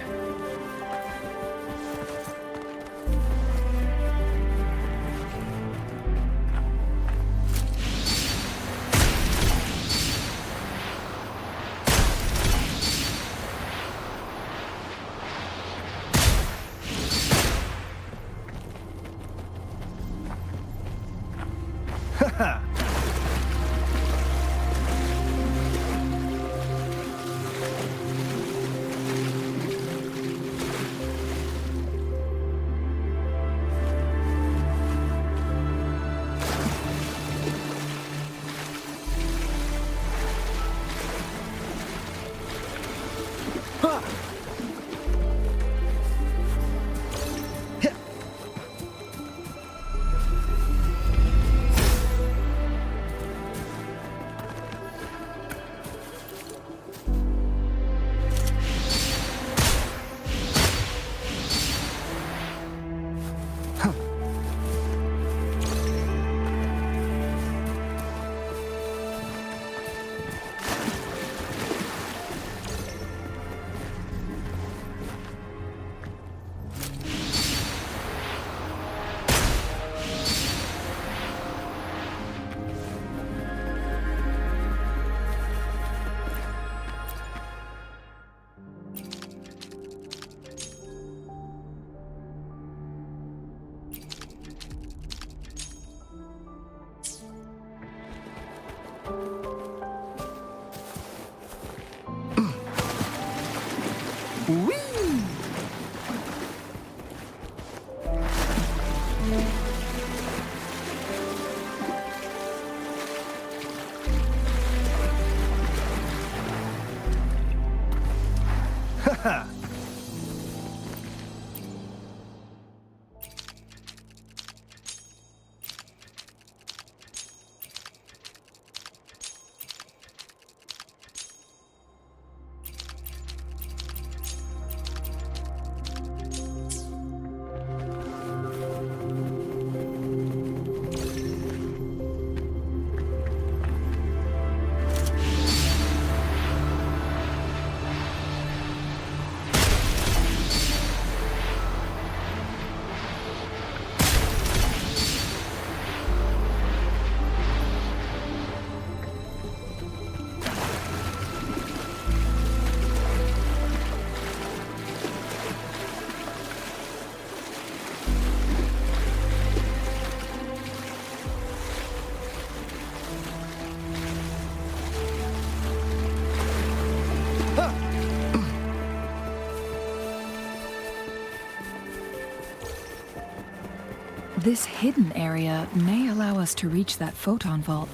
This hidden area may allow us to reach that photon vault.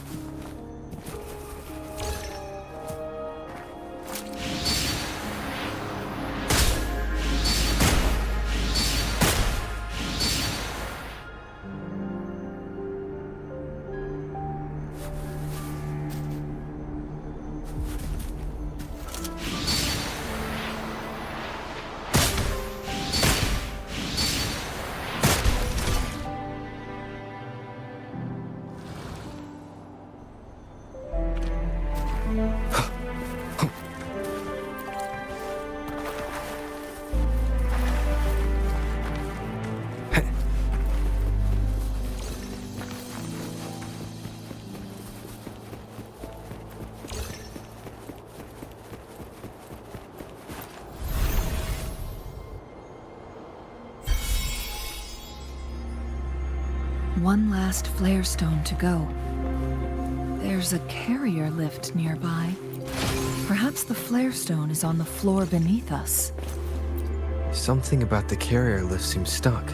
One last flare stone to go. There's a carrier lift nearby. Perhaps the flare stone is on the floor beneath us. Something about the carrier lift seems stuck.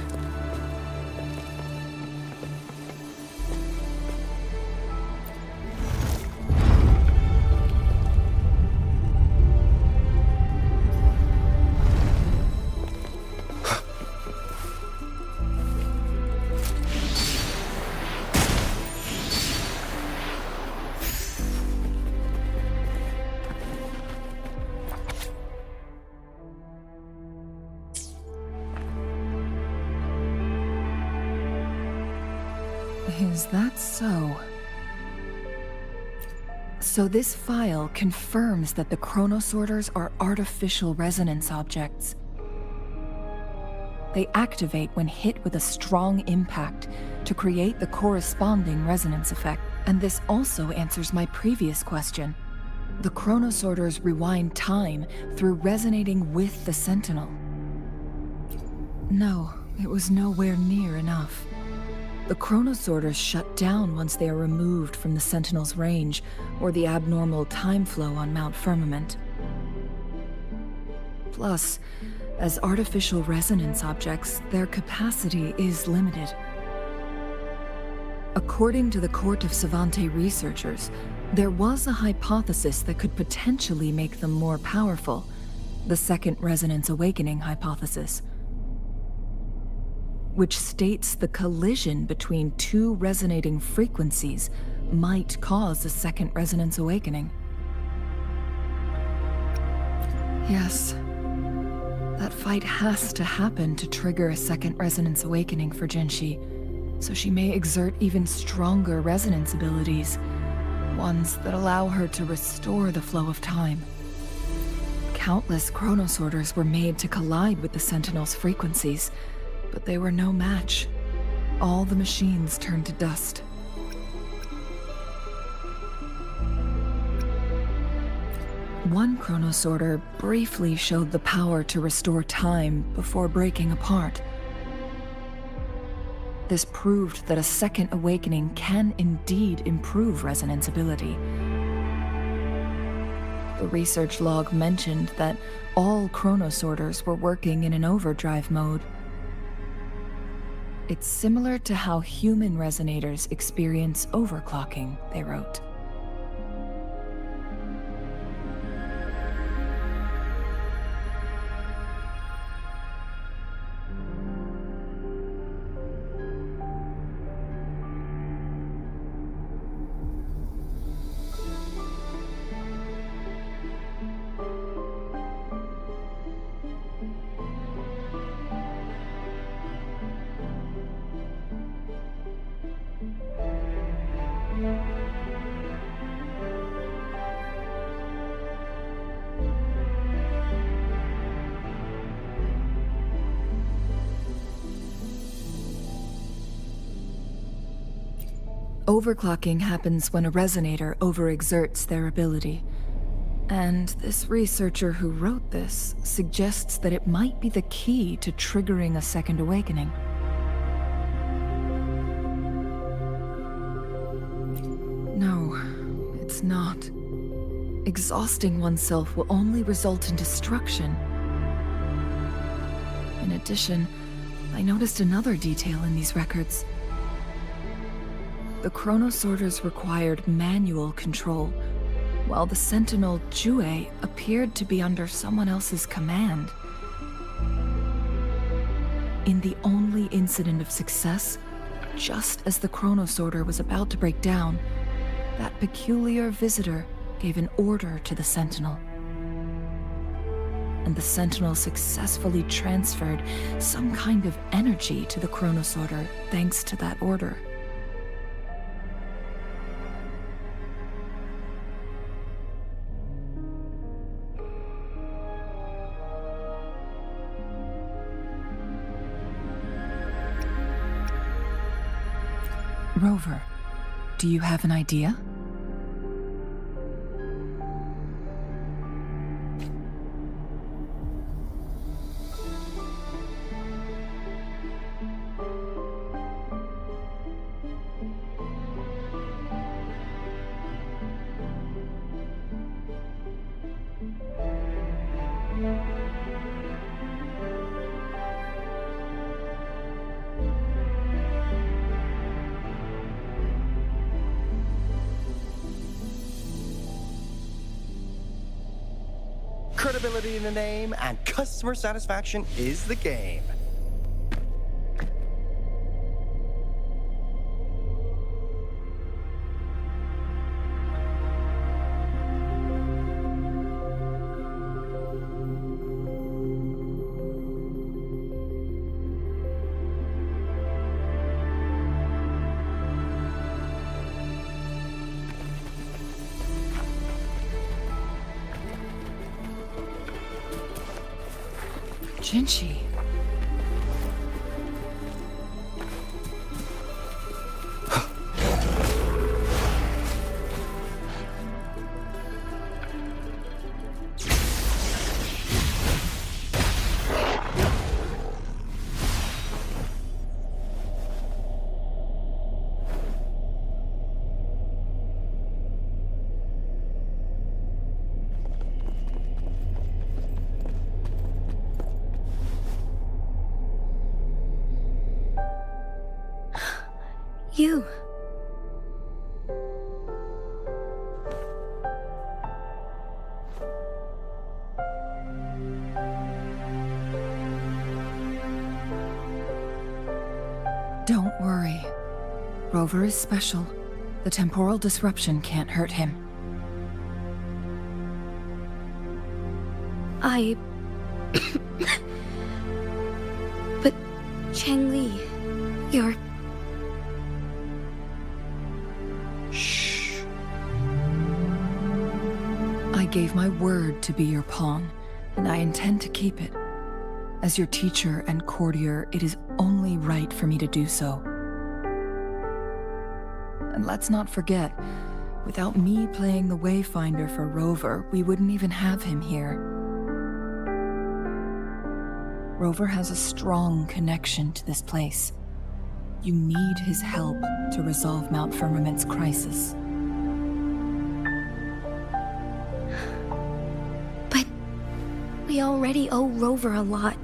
Is that so? So this file confirms that the chronosorters are artificial resonance objects. They activate when hit with a strong impact to create the corresponding resonance effect. And this also answers my previous question. The chronosorters rewind time through resonating with the Sentinel. No, it was nowhere near enough. The chronosorters shut down once they are removed from the Sentinel's range or the abnormal time flow on Mount Firmament. Plus, as artificial resonance objects, their capacity is limited. According to the Court of Savante researchers, there was a hypothesis that could potentially make them more powerful, the second resonance awakening hypothesis, which states the collision between two resonating frequencies might cause a second resonance awakening. Yes, that fight has to happen to trigger a second resonance awakening for Jinshi, so she may exert even stronger resonance abilities, ones that allow her to restore the flow of time. Countless chronosorters were made to collide with the Sentinel's frequencies, but they were no match. All the machines turned to dust. One chronosorter briefly showed the power to restore time before breaking apart. This proved that a second awakening can indeed improve resonance ability. The research log mentioned that all chronosorters were working in an overdrive mode. It's similar to how human resonators experience overclocking, they wrote. Overclocking happens when a resonator overexerts their ability. And this researcher who wrote this suggests that it might be the key to triggering a second awakening. No, it's not. Exhausting oneself will only result in destruction. In addition, I noticed another detail in these records. The chronosorters required manual control, while the Sentinel Jue appeared to be under someone else's command. In the only incident of success, just as the chronosorter was about to break down, that peculiar visitor gave an order to the Sentinel. And the Sentinel successfully transferred some kind of energy to the chronosorter thanks to that order. Rover, do you have an idea? Credibility in the name and customer satisfaction is the game. Jinshi. You. Don't worry. Rover is special. The temporal disruption can't hurt him. But Changli, you're... Shh. I gave my word to be your pawn, and I intend to keep it. As your teacher and courtier, it is only right for me to do so. And let's not forget, without me playing the Wayfinder for Rover, we wouldn't even have him here. Rover has a strong connection to this place. You need his help to resolve Mount Firmament's crisis. But we already owe Rover a lot.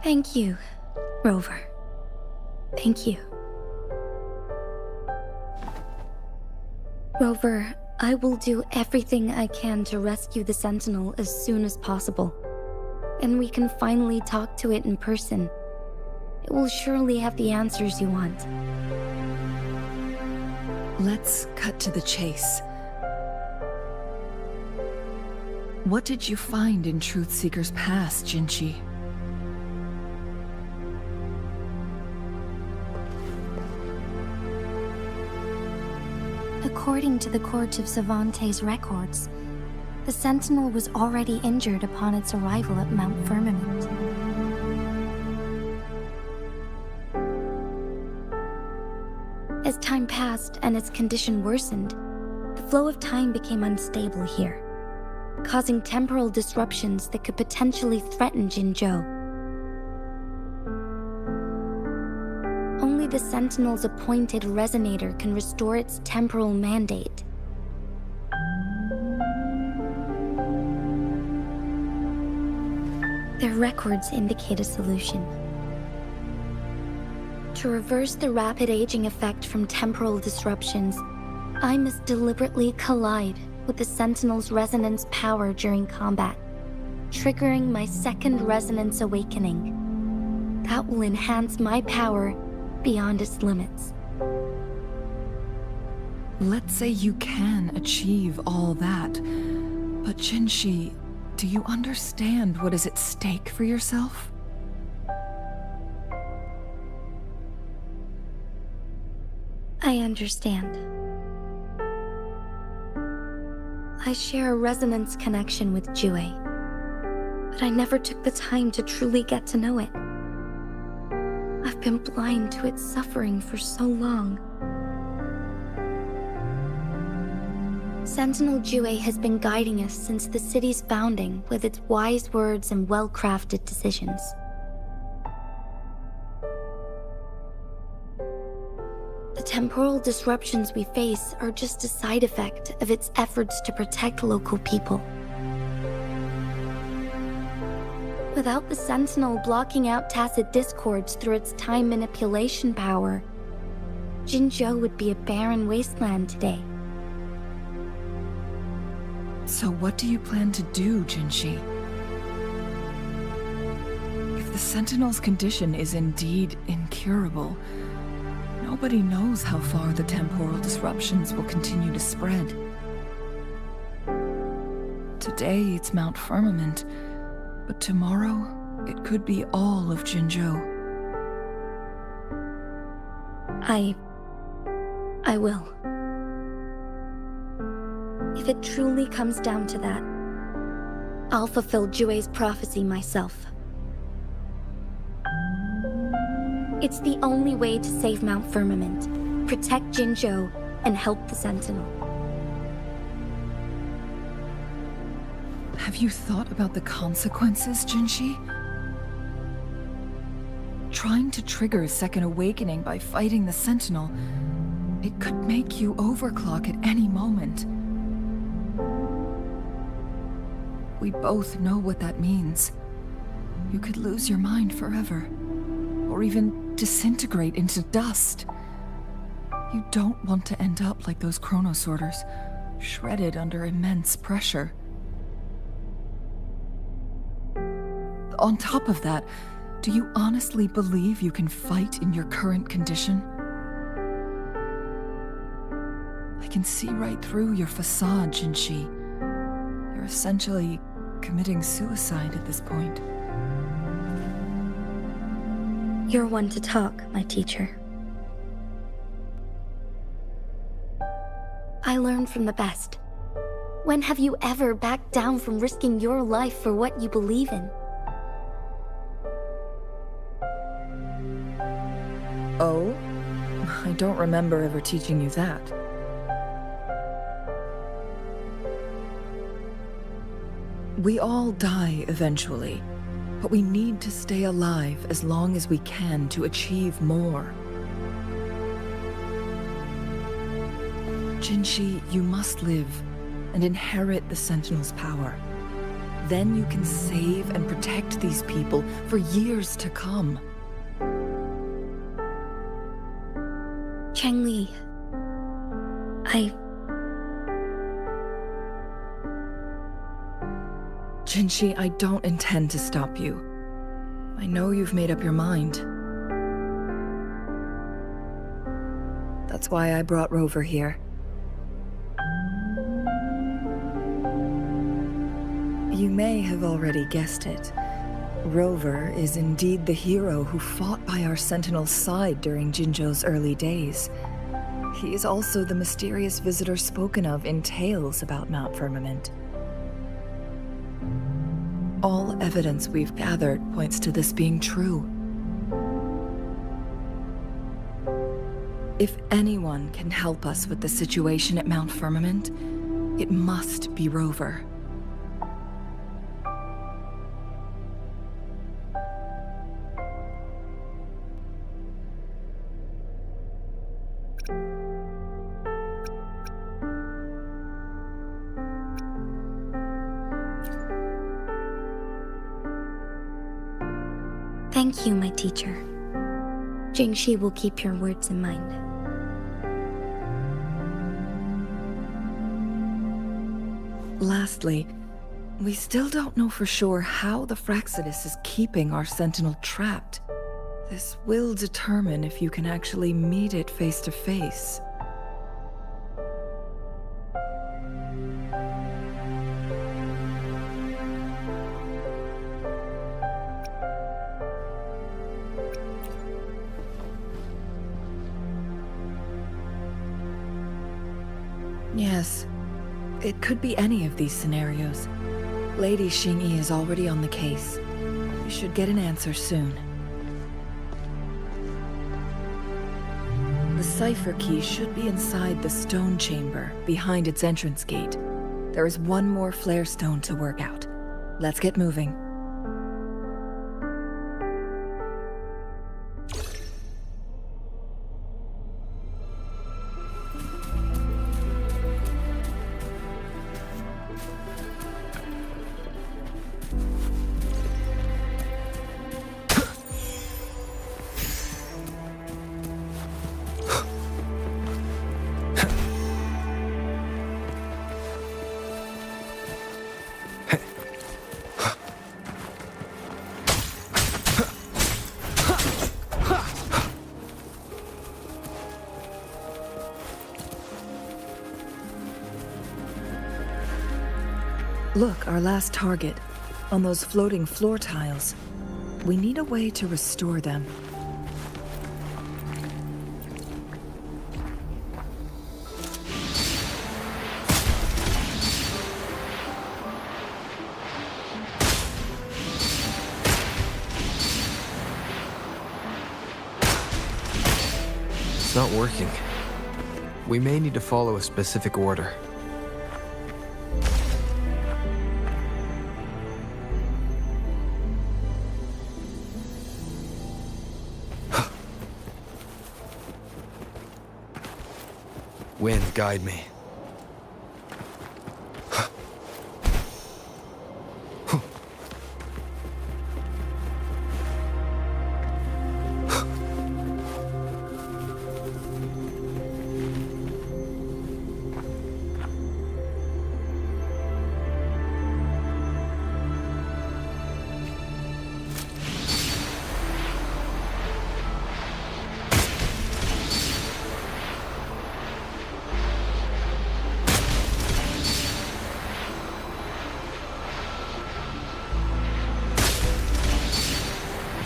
Thank you, Rover. Thank you. Rover, I will do everything I can to rescue the Sentinel as soon as possible. And we can finally talk to it in person. It will surely have the answers you want. Let's cut to the chase. What did you find in Truthseeker's past, Jinchi? According to the Court of Savante's records, the Sentinel was already injured upon its arrival at Mount Firmament. As time passed and its condition worsened, the flow of time became unstable here, causing temporal disruptions that could potentially threaten Jinzhou. Only the Sentinel's appointed resonator can restore its temporal mandate. Their records indicate a solution. To reverse the rapid aging effect from temporal disruptions, I must deliberately collide with the Sentinel's resonance power during combat, triggering my second resonance awakening. That will enhance my power beyond its limits. Let's say you can achieve all that, but Jinshi, do you understand what is at stake for yourself? I understand. I share a resonance connection with Jue, but I never took the time to truly get to know it. I've been blind to its suffering for so long. Sentinel Jue has been guiding us since the city's founding with its wise words and well-crafted decisions. The temporal disruptions we face are just a side effect of its efforts to protect local people. Without the Sentinel blocking out tacit discords through its time manipulation power, Jinzhou would be a barren wasteland today. So what do you plan to do, Jinshi? If the Sentinel's condition is indeed incurable, nobody knows how far the temporal disruptions will continue to spread. Today it's Mount Firmament, but tomorrow it could be all of Jinzhou. I will. If it truly comes down to that, I'll fulfill Jue's prophecy myself. It's the only way to save Mount Firmament, protect Jinzhou, and help the Sentinel. Have you thought about the consequences, Jinshi? Trying to trigger a second awakening by fighting the Sentinel, it could make you overclock at any moment. We both know what that means. You could lose your mind forever, or even disintegrate into dust. You don't want to end up like those chronosorters, shredded under immense pressure. On top of that, do you honestly believe you can fight in your current condition? I can see right through your facade, Jinshi. You're essentially committing suicide at this point. You're one to talk, my teacher. I learned from the best. When have you ever backed down from risking your life for what you believe in? Oh? I don't remember ever teaching you that. We all die eventually, but we need to stay alive as long as we can to achieve more. Jinshi, you must live and inherit the Sentinel's power. Then you can save and protect these people for years to come. Changli, Jinshi, I don't intend to stop you. I know you've made up your mind. That's why I brought Rover here. You may have already guessed it. Rover is indeed the hero who fought by our Sentinel's side during Jinzhou's early days. He is also the mysterious visitor spoken of in tales about Mount Firmament. All evidence we've gathered points to this being true. If anyone can help us with the situation at Mount Firmament, it must be Rover. thank you, my teacher. Jingxi will keep your words in mind. Lastly, we still don't know for sure how the Fraxidus is keeping our Sentinel trapped. This will determine if you can actually meet it face to face. Yes, it could be any of these scenarios. Lady Xingyi is already on the case. We should get an answer soon. The cipher key should be inside the stone chamber, behind its entrance gate. There is one more flare stone to work out. Let's get moving. Look, our last target, on those floating floor tiles. We need a way to restore them. It's not working. We may need to follow a specific order. Wind, guide me.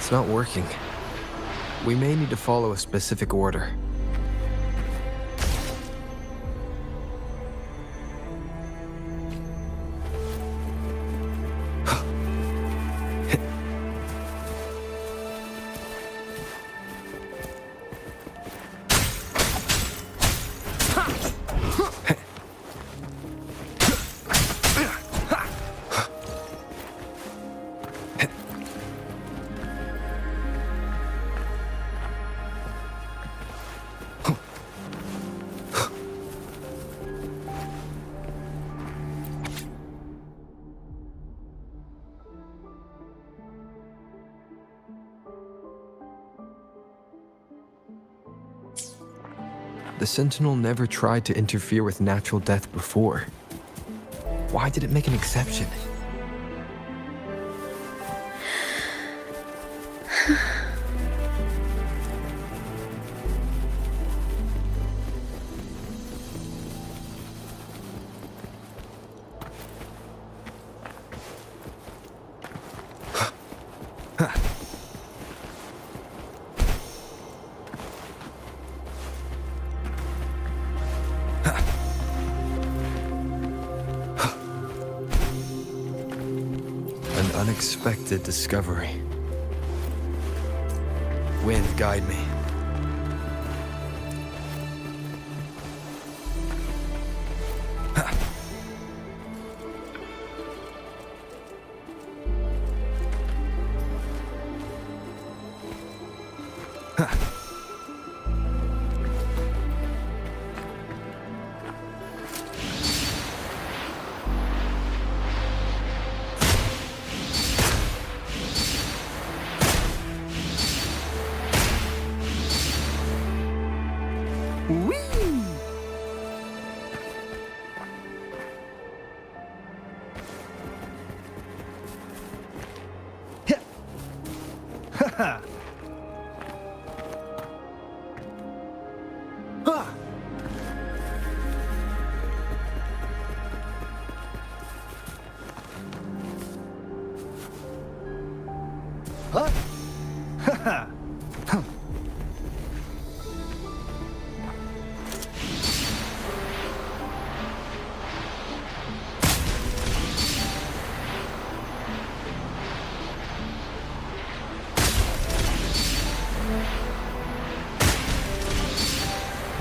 It's not working. We may need to follow a specific order. The Sentinel never tried to interfere with natural death before. Why did it make an exception? Unexpected discovery. Wind, guide me.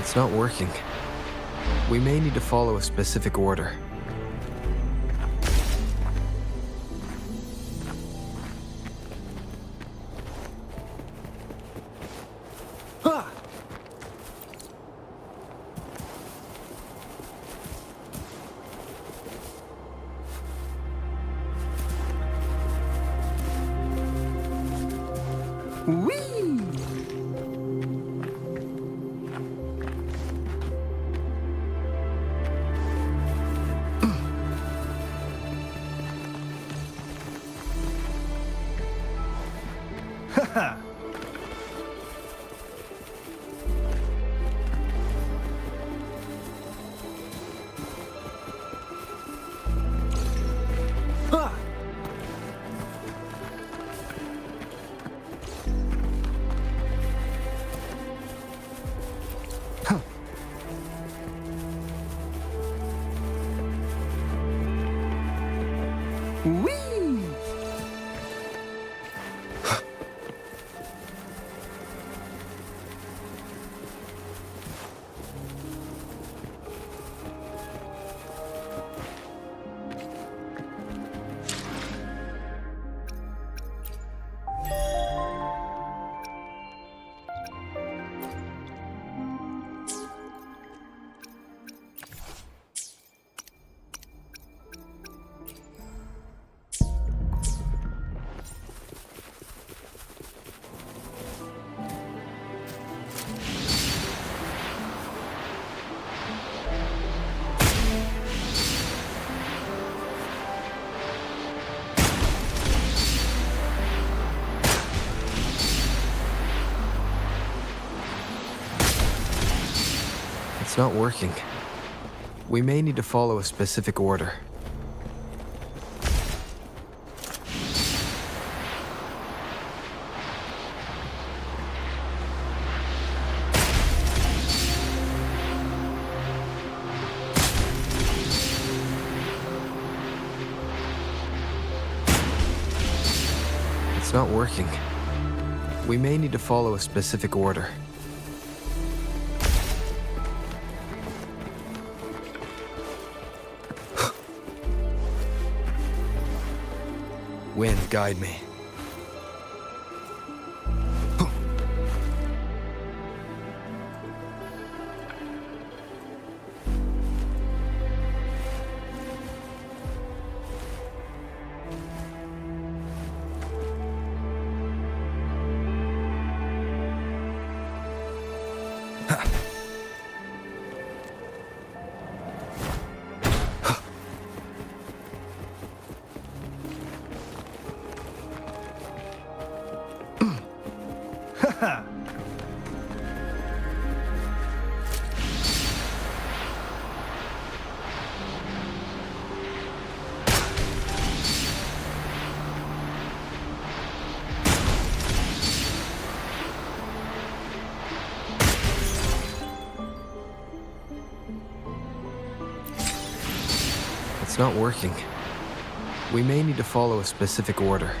It's not working. We may need to follow a specific order. It's not working. We may need to follow a specific order. It's not working. We may need to follow a specific order. Wind, guide me. It's not working. We may need to follow a specific order.